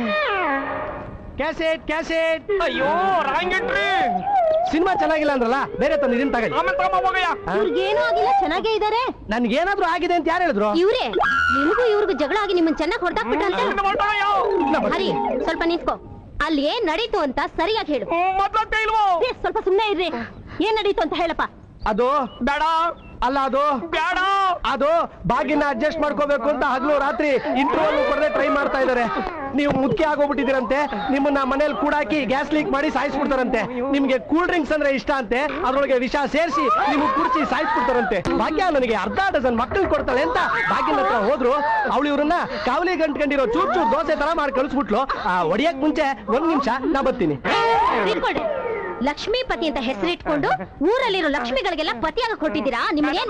ಕ್ಯಾಸೆಟ್. ಅಯ್ಯೋ ರಾಂಗ್ ಎಂಟ್ರಿ. ಸಿನಿಮಾ ಚೆನ್ನಾಗಿಲ್ಲ ಅಂದ್ರಲ್ಲ, ಬೇರೆ ತಂದು ಇದನ್ನ ತಗೊಳ್ಳಿ. ಇವ್ರಿಗೇನೂ ಆಗಿಲ್ಲ, ಚೆನ್ನಾಗೇ ಇದಾರೆ. ನನ್ಗೇನಾದ್ರೂ ಆಗಿದೆ ಅಂತ ಯಾರು ಹೇಳಿದ್ರು? ಇವ್ರೇ. ನಿಮಗೂ ಇವ್ರಿಗೂ ಜಗಳ ಆಗಿ ನಿಮ್ಮನ್ನ ಚೆನ್ನಾಗಿ ಹೊಡೆದಾಕ್ಬಿಟ್ರಂತೆ. ಹರಿ ಸ್ವಲ್ಪ ನಿಂತ್ಕೋ. ಅಲ್ಲಿ ಏನ್ ನಡೀತು ಅಂತ ಸರಿಯಾಗಿ ಹೇಳು. ಸ್ವಲ್ಪ ಸುಮ್ಮನೆ ಇರ್ರಿ. ಏನ್ ನಡೀತು ಅಂತ ಹೇಳಪ್ಪ. ಅದು ಬೇಡ ಅಲ್ಲ, ಅದು ಬೇಡ, ಅದು ಬಾಗಿನ ಅಡ್ಜಸ್ಟ್ ಮಾಡ್ಕೋಬೇಕು ಅಂತ ಹಗಲು ರಾತ್ರಿ ಇಂಟರ್ವಲ್ ಕೊಡದೆ ಟ್ರೈ ಮಾಡ್ತಾ ಇದಾರೆ. ನೀವು ಮುಖ್ಯ ಆಗೋಗ್ಬಿಟ್ಟಿದ್ದೀರಂತೆ, ನಿಮ್ಮನ್ನ ಮನೇಲಿ ಕೂಡಾಕಿ ಗ್ಯಾಸ್ ಲೀಕ್ ಮಾಡಿ ಸಾಯಿಸ್ಬಿಡ್ತಾರಂತೆ. ನಿಮ್ಗೆ ಕೂಲ್ ಡ್ರಿಂಕ್ಸ್ ಅಂದ್ರೆ ಇಷ್ಟ ಅಂತೆ, ಅದ್ರೊಳಗೆ ವಿಷ ಸೇರಿಸಿ ನಿಮ್ಗೆ ಕುಡಿಸಿ ಸಾಯಿಸ್ಬಿಡ್ತಾರಂತೆ. ಭಾಗ್ಯ ನನಗೆ ಅರ್ಧ ಡಜನ್ ಮಕ್ಕಳು ಕೊಡ್ತಾಳೆ ಅಂತ ಬಾಗಿನ ಹತ್ರ ಹೋದ್ರು. ಅವಳು ಇವ್ರನ್ನ ಕಾವಲಿ ಗಂಟ್ಕೊಂಡಿರೋ ಚೂರ್ ಚೂರ್ ದೋಸೆ ತರ ಮಾಡಿ ಕಳಿಸ್ಬಿಟ್ಲು. ಒಡಿಯಕ್ ಮುಂಚೆ 1 ನಿಮಿಷ ನಾ ಬರ್ತೀನಿ. ಲಕ್ಷ್ಮೀಪತಿ ಅಂತ ಹೆಸರಿಟ್ಕೊಂಡು ಊರಲ್ಲಿರೋ ಲಕ್ಷ್ಮಿಗಳಿಗೆಲ್ಲ ಪತಿಯಾಗ ಕೊಟ್ಟಿದ್ದೀರಾ? ನಿಮ್ಗೆ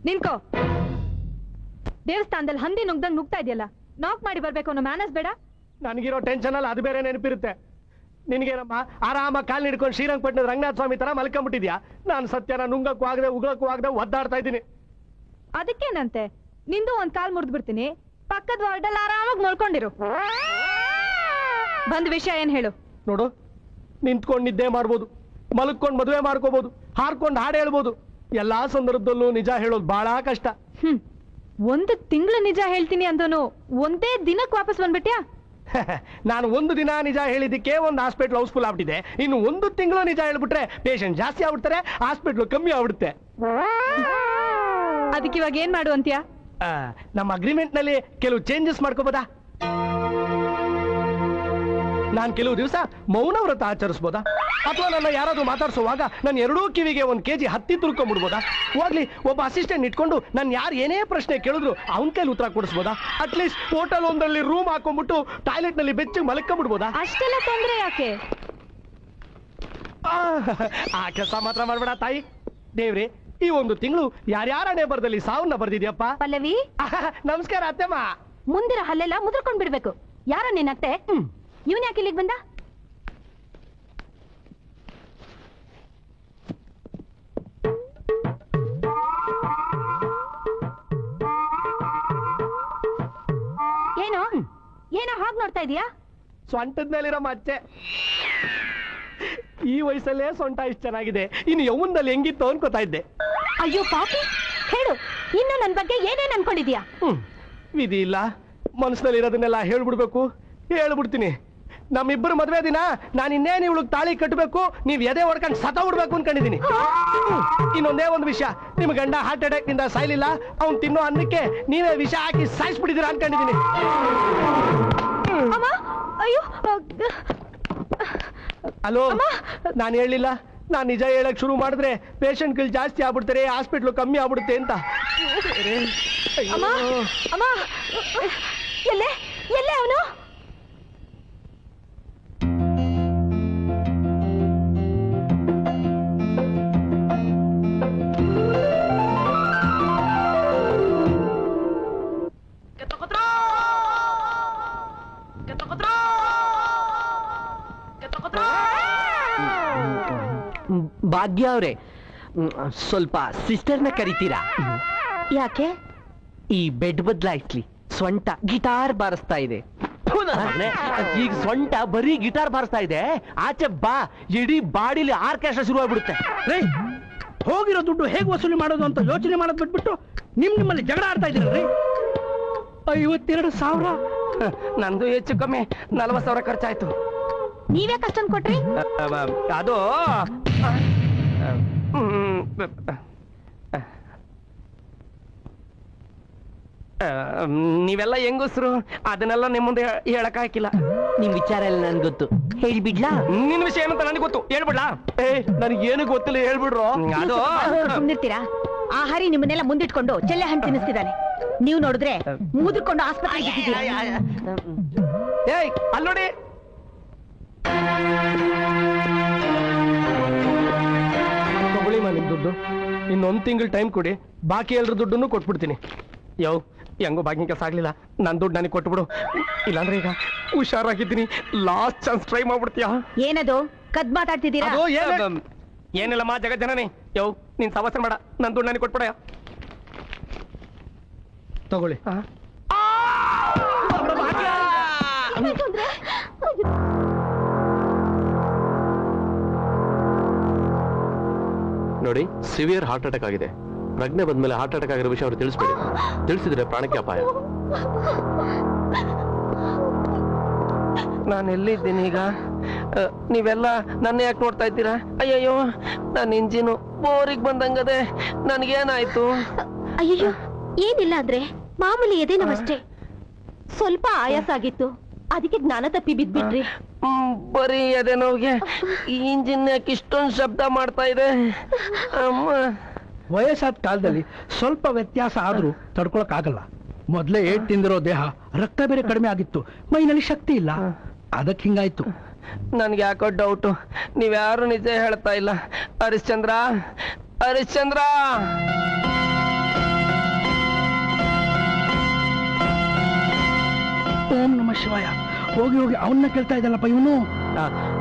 ನಿನ್ಕೋ. ದೇವಸ್ಥಾನದಲ್ಲಿ ಹಂದಿ ನುಗ್ದಂಗ್ ನುಗ್ತಾ ಇದೆಯಲ್ಲ, ನಾಕ್ ಮಾಡಿ ಬರ್ಬೇಕು ಅನ್ನೋ ಮ್ಯಾನಸ್ ಬೇಡ? ನನಗಿರೋ ಟೆನ್ಷನ್ ಅಲ್ಲಿ ಅದು ಬೇರೆ ನೆನಪಿರುತ್ತೆ. ನಿನ್ಗೇನಮ್ಮ ಆರಾಮ ಕಾಲ್ ಹಿಡ್ಕೊಂಡು ಶ್ರೀರಂಗಪಟ್ಟಣದ ರಂಗನಾಥ ಸ್ವಾಮಿ ತರ ಮಲ್ಕೊಂಡ್ಬಿಟ್ಟಿದ್ಯಾ. ನಾನು ಸತ್ಯನ ನುಂಗಕ್ಕೂ ಆಗದೆ ಉಗ್ಳಕ್ಕೂ ಆಗದೆ ಒದ್ದಾಡ್ತಾ ಇದ್ದೀನಿ. ಅದಕ್ಕೇನಂತೆ, ನಿಂದು ಒಂದ್ ಕಾಲ್ ಮುರಿದು ಬಿಡ್ತೀನಿ, ಪಕ್ಕದ ವಾರ್ಡಲ್ಲಿ ಆರಾಮಾಗಿ ಮಲ್ಕೊಂಡಿರು. ಬಂದ್ ವಿಷಯ ಏನ್ ಹೇಳು. ನೋಡು, ನಿಂತ್ಕೊಂಡು ನಿದ್ದೆ ಮಾಡ್ಬೋದು, ಮಲ್ಕೊಂಡು ಮದುವೆ ಮಾಡ್ಕೋಬಹುದು, ಹಾರ್ಕೊಂಡು ಹಾಡು ಹೇಳ್ಬೋದು. ಎಲ್ಲಾ ಸಂದರ್ಭದಲ್ಲೂ ನಿಜ ಹೇಳೋದು ಬಹಳ ಕಷ್ಟ. 1 ತಿಂಗಳು ನಿಜ ಹೇಳ್ತೀನಿ ಅಂದನು ಒಂದೇ ದಿನಕ್ಕೆ ವಾಪಸ್ ಬಂದ್ಬಿಟ್ಯಾ? ನಾನು 1 ದಿನ ನಿಜ ಹೇಳಿದ್ದಕ್ಕೆ ಒಂದು ಹಾಸ್ಪಿಟ್ಲ್ ಹೌಸ್ಫುಲ್ ಆಗ್ಬಿಟ್ಟಿದೆ. ಇನ್ನು 1 ತಿಂಗಳು ನಿಜ ಹೇಳ್ಬಿಟ್ರೆ ಪೇಷಂಟ್ ಜಾಸ್ತಿ ಆಗ್ಬಿಡ್ತಾರೆ, ಹಾಸ್ಪಿಟ್ಲ್ ಕಮ್ಮಿ ಆಗ್ಬಿಡುತ್ತೆ. ಅದಕ್ಕೆ ಇವಾಗ ಏನ್ ಮಾಡು ಅಂತ್ಯಾ? ನಮ್ಮ ಅಗ್ರಿಮೆಂಟ್ ನಲ್ಲಿ ಕೆಲವು ಚೇಂಜಸ್ ಮಾಡ್ಕೋಬೋದಾ? ನಾನು ಕೆಲವು ದಿವಸ ಮೌನ ವ್ರತ ಆಚರಿಸಬಹುದಾ? ಅಥವಾ ನನ್ನ ಯಾರಾದ್ರೂ ಮಾತಾಡ್ಸೋವಾಗ ನನ್ನ 2 ಕಿವಿಗೆ 1 kg ಹತ್ತಿ ತುರ್ಕೊಂಡ್ಬಿಡ್ಬೋದಾ? ಹೋಗ್ಲಿ, ಒಬ್ಬ ಅಸಿಸ್ಟೆಂಟ್ ಇಟ್ಕೊಂಡು ನಾನು ಯಾರು ಏನೇ ಪ್ರಶ್ನೆ ಕೇಳಿದ್ರು ಅವನ ಕೈಲಿ ಉತ್ತರ ಕೊಡಿಸ್ಬೋದಾ? ಅಟ್ಲೀಸ್ಟ್ ಹೋಟೆಲ್ ಒಂದರಲ್ಲಿ ರೂಮ್ ಹಾಕೊಂಡ್ಬಿಟ್ಟು ಟಾಯ್ಲೆಟ್ ನಲ್ಲಿ ಬೆಚ್ಚಗೆ ಮಲ್ಕೊಂಡ್ಬಿಡ್ಬೋದಾ? ಅಷ್ಟೆಲ್ಲ ತೊಂದ್ರೆ ಯಾಕೆ? ಆ ಕೆಲಸ ಮಾತ್ರ ಮಾಡ್ಬೇಡ ತಾಯಿ. ದೇವ್ರೆ, ಈ 1 ತಿಂಗಳು ಯಾರ್ಯಾರ ನೇಬರ್ದಲ್ಲಿ ಸಾವನ್ನ ಬರ್ದಿದ್ಯಪ್ಪ. ಪಲ್ಲವಿ, ನಮಸ್ಕಾರ ಅತ್ತೆಮ್ಮ. ಮುಂದಿನ ಹಲ್ಲೆಲ್ಲ ಮುದ್ರಕೊಂಡ್ ಬಿಡ್ಬೇಕು. ಯಾರ ನಿನ್ನತ್ತೆ? ಇವನ್ ಯಾಕೆ ಇಲ್ಲಿಗೆ ಬಂದ? ಏನೋ ಏನೋ ಹಾಗೆ ನೋಡ್ತಾ ಇದೀಯಾ? ಸೊಂಟದ ಮೇಲಿರೋ ಮಚ್ಚೆ. ಈ ವಯಸ್ಸಲ್ಲೇ ಸೊಂಟ ಇಷ್ಟು ಚೆನ್ನಾಗಿದೆ, ಇನ್ನು ಯೌವನದಲ್ಲಿ ಹೆಂಗಿತ್ತು ಅನ್ಕೋತಾ ಇದ್ದೆ. ಅಯ್ಯೋ ಪಾಪಿ, ಹೇಳು, ಇನ್ನು ನನ್ ಬಗ್ಗೆ ಏನೇನ್ ಅನ್ಕೊಂಡಿದ್ಯಾ? ವಿಧಿ ಇಲ್ಲ, ಮನಸ್ಸಿನಲ್ಲಿ ಇರೋದನ್ನೆಲ್ಲ ಹೇಳ್ಬಿಡ್ಬೇಕು. ಹೇಳ್ಬಿಡ್ತೀನಿ. ನಮ್ಮಿಬ್ಬರು ಮದುವೆ ದಿನ ನಾನು ಇನ್ನೇನು ಇವಳಿಗೆ ತಾಳಿ ಕಟ್ಟಬೇಕು, ನೀವ್ ಎದೆ ಹೊಡ್ಕೊಂಡು ಸತ ಬಿಡ್ಬೇಕು ಅನ್ಕೊಂಡಿದೀನಿ. ಇನ್ನೊಂದೇ ಒಂದು ವಿಷಯ, ನಿಮ್ ಗಂಡ ಹಾರ್ಟ್ ಅಟ್ಯಾಕ್ ನಿಂದ ಸಾಯ್ಲಿಲ್ಲ, ಅವ್ನು ತಿನ್ನೋ ಅನ್ನಕ್ಕೆ ನೀವೇ ವಿಷ ಹಾಕಿ ಸಾಯಿಸ್ಬಿಟ್ಟಿದ್ದೀರಾ ಅನ್ಕೊಂಡಿದೀನಿ. ಹಲೋ, ನಾನು ಹೇಳಿಲ್ಲ, ನಾನು ನಿಜ ಹೇಳಕ್ ಶುರು ಮಾಡಿದ್ರೆ ಪೇಷಂಟ್ಗಳು ಜಾಸ್ತಿ ಆಗ್ಬಿಡ್ತಾರೆ, ಹಾಸ್ಪಿಟ್ಲು ಕಮ್ಮಿ ಆಗ್ಬಿಡುತ್ತೆ ಅಂತ. ಎಲ್ಲೇ ಅವನು? ಭಾಗ್ಯ ಅವ್ರೆ, ಸ್ವಲ್ಪ ಸಿಸ್ಟರ್ನ ಕರಿತೀರಾ? ಯಾಕೆ? ಈ ಬೆಡ್ ಬದಲಾಯಿಸ್ಲಿ, ಸೊಂಟ ಗಿಟಾರ್ ಬಾರಿಸ್ತಾ ಇದೆ. ಈಗ ಸೊಂಟ ಬರೀ ಗಿಟಾರ್ ಬಾರಿಸ್ತಾ ಇದೆ, ಆಚೆ ಬಾ, ಇಡೀ ಬಾಡಿಲಿ ಆರ್ಕೆಸ್ಟ್ರಾ ಶುರು ಆಗ್ಬಿಡುತ್ತೆ. ಹೋಗಿರೋ ದುಡ್ಡು ಹೇಗೆ ವಸೂಲಿ ಮಾಡೋದು ಅಂತ ಯೋಚನೆ ಮಾಡೋದು ಬಿಟ್ಬಿಟ್ಟು ನಿಮ್ಮಲ್ಲಿ ಜಗಳ ಆಡ್ತಾ ಇದ್ದೀರಲ್ರಿ? 52,000. ನಂದು ಹೆಚ್ಚು ಕಮ್ಮಿ 40,000 ಖರ್ಚಾಯ್ತು. ನೀವೇ ಕಷ್ಟ ಕೊಟ್ರಿ? ಅದು ನೀವೆಲ್ಲ ಹೆಂಗಸ್ರು, ಅದನ್ನೆಲ್ಲ ನಿಮ್ಮ ಮುಂದೆ ಹೇಳಕ್ ಹಾಕಿಲ್ಲ. ನಿಮ್ ವಿಚಾರ ಎಲ್ಲ ನನ್ಗೆ ಗೊತ್ತು, ಹೇಳ್ಬಿಡ್ಲಾ? ನಿನ್ ವಿಷಯ ಏನಂತ ನನಗೆ ಗೊತ್ತು, ಹೇಳ್ಬಿಡ್ಲಾ? ನನಗೇನು ಗೊತ್ತಿಲ್ಲ, ಹೇಳ್ಬಿಡ್ರು. ಅದು ಸುಮ್ನಿರ್ತೀರಾ? ಆ ಹರಿ ನಿಮ್ಮನ್ನೆಲ್ಲ ಮುಂದಿಟ್ಕೊಂಡು ಚೆಲ್ಲೆ ಹಣ್ಣು ತಿನ್ನಿಸ್ತಿದ್ದಾನೆ. ನೀವು ನೋಡಿದ್ರೆ ಮುದುಕೊಂಡು ಆಸ್ಪತ್ರೆಗೆ ಏಯ್ ಅಲ್ಲೋಡಿ, ತಗೊಳ್ಳಿ ನಿಮ್ ದುಡ್ಡು. ಇನ್ನೊಂದು ತಿಂಗಳು ಟೈಮ್ ಕೊಡಿ, ಬಾಕಿ ಎಲ್ರ ದುಡ್ಡನ್ನು ಕೊಟ್ಬಿಡ್ತೀನಿ. ಹೆಂಗೋ ಭಾಗ್ಯ ಕೆಲಸ ಆಗ್ಲಿಲ್ಲ, ನನ್ ದುಡ್ಡು ನನಗೆ ಕೊಟ್ಬಿಡು. ಇಲ್ಲಾಂದ್ರೆ ಈಗ ಹುಷಾರಾಗಿದ್ದೀನಿ, ಲಾಸ್ಟ್ ಚಾನ್ಸ್ ಟ್ರೈ ಮಾಡ್ಬಿಡ್ತೀಯಾ? ಏನದು ಕದ್ ಮಾತಾಡ್ತಿದ್ದೀರಾ? ಏನಿಲ್ಲಮ್ಮ ಜಗಜ್ಜನನಿ, ನೀನ್ ಸಮಸ್ಯೆ ಮಾಡ, ನನ್ ದುಡ್ಡು ನನಗೆ ಕೊಟ್ಬಿಡ. ತಗೊಳ್ಳಿ. ನೋಡಿ, ಸಿವಿಯರ್ ಹಾರ್ಟ್ ಅಟ್ಯಾಕ್ ಆಗಿದೆ. ಪ್ರಜ್ಞೆ ಬಂದ್ಮೇಲೆ ಹಾರ್ಟ್ ಅಟ್ಯಾಕ್ ಆಗಿರೋ ವಿಷಯ ಅವ್ರು ತಿಳಿಸ್ಬೇಡಿ. ತಿಳಿಸಿದ್ರೆ ಪ್ರಾಣಕ್ಕೆ ಅಪಾಯ. ನಾನು ಎಲ್ಲಿದ್ದೀನಿ ಈಗ? ನೀವೆಲ್ಲ ನನ್ನ ಯಾಕೆ ನೋಡ್ತಾ ಇದ್ದೀರಾ? ಅಯ್ಯಯ್ಯೋ, ನನ್ನ ಇಂಜಿನು ಬೋರಿಗೆ ಬಂದಂಗದೆ. ನನ್ಗೇನಾಯ್ತು? ಅಯ್ಯೋ, ಏನಿಲ್ಲ ಅಂದ್ರೆ ಮಾಮೂಲಿ ಎದೆ ನೋವಷ್ಟೇ. ಸ್ವಲ್ಪ ಆಯಾಸ ಆಗಿತ್ತು, ಅದಕ್ಕೆ ಜ್ಞಾನ ತಪ್ಪಿ ಬಿದ್ಬಿಟ್ರಿ. ಬರೀ ಎದೆ ನೋವಿಗೆ ಇಂಜಿನ್ ಯಾಕೆ ಇಷ್ಟೊಂದು ಶಬ್ದ ಮಾಡ್ತಾ ಇದೆ? ಅಮ್ಮ, ವಯಸ್ಸಾದ ಕಾಲದಲ್ಲಿ ಸ್ವಲ್ಪ ವ್ಯತ್ಯಾಸ ಆದ್ರೂ ತಡ್ಕೊಳಕ್ ಆಗಲ್ಲ. ಮೊದ್ಲೇ ಏಟ್ ತಿಂದಿರೋ ದೇಹ, ರಕ್ತ ಬೇರೆ ಕಡಿಮೆ ಆಗಿತ್ತು, ಮೈನಲ್ಲಿ ಶಕ್ತಿ ಇಲ್ಲ, ಅದಕ್ಕೆ ಹಿಂಗಾಯ್ತು. ನನ್ಗೆ ಯಾಕೋ ಡೌಟು, ನೀವ್ಯಾರು ನಿಜ ಹೇಳ್ತಾ ಇಲ್ಲ. ಹರಿಶ್ಚಂದ್ರ, ಹರಿಶ್ಚಂದ್ರ, ಓಂ ನಮ ಶಿವಾಯ. ಹೋಗಿ ಹೋಗಿ ಅವನ್ನ ಕೇಳ್ತಾ ಇದ್ದಲ್ಲಪ್ಪ ಇವನು.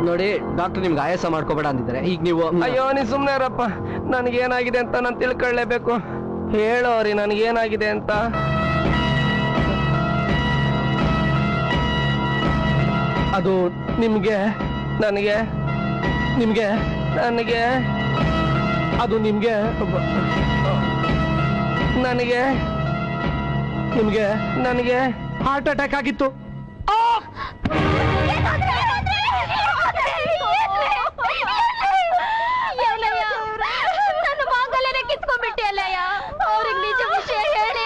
ನೋಡಿ ಡಾಕ್ಟರ್, ನಿಮ್ಗೆ ಆಯಾಸ ಮಾಡ್ಕೋಬೇಡ ಅಂದಿದ್ದಾರೆ. ಈಗ ನೀವು ಅಯ್ಯೋ ನೀ ಸುಮ್ನೆ ಇರಪ್ಪ. ನನ್ಗೇನಾಗಿದೆ ಅಂತ ನಾನು ತಿಳ್ಕೊಳ್ಳೇಬೇಕು. ಹೇಳೋರಿ ನನ್ಗೇನಾಗಿದೆ ಅಂತ. ಅದು ನಿಮ್ಗೆ, ನನಗೆ, ನಿಮ್ಗೆ, ನನಗೆ, ಅದು ನಿಮ್ಗೆ, ನನಗೆ, ನಿಮ್ಗೆ, ನನಗೆ ಹಾರ್ಟ್ ಅಟ್ಯಾಕ್ ಆಗಿತ್ತು. ನನ್ನ ಮಾಂಗಲ್ಯನೇ ಕಿತ್ಕೊಂಡ್ಬಿಟ್ಟೆ ಅಲ್ಲಯ್ಯ. ಅವ್ರಿಗೆ ನಿಜ ವಿಷಯ ಹೇಳಿ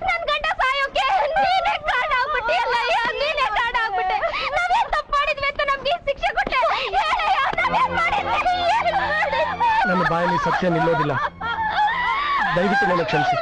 ನನ್ ಗಂಡ ಸಾಯೋಕೆ ನೀನೇ ಕಾರಣ ಆಗ್ಬಿಟ್ಟೆ ಅಲ್ಲಯ್ಯ, ನೀನೇ ಕಾರಣ ಆಗ್ಬಿಟ್ಟೆ. ನಾವೇನ್ ತಪ್ಪು ಮಾಡಿದ್ವಿ ಅಂತ ನಮ್ಗೆ ಶಿಕ್ಷೆ ಕೊಟ್ಟೆ ಹೇಳಯ್ಯ. ನಾವೇನ್ ಮಾಡಿದ್ವಿ? ನನ್ನ ಬಾಯಲ್ಲಿ ಸತ್ಯ ನಿಲ್ಲೋದಿಲ್ಲ, ದಯವಿಟ್ಟು ನನ್ನ ಕ್ಷಮಿಸಿ.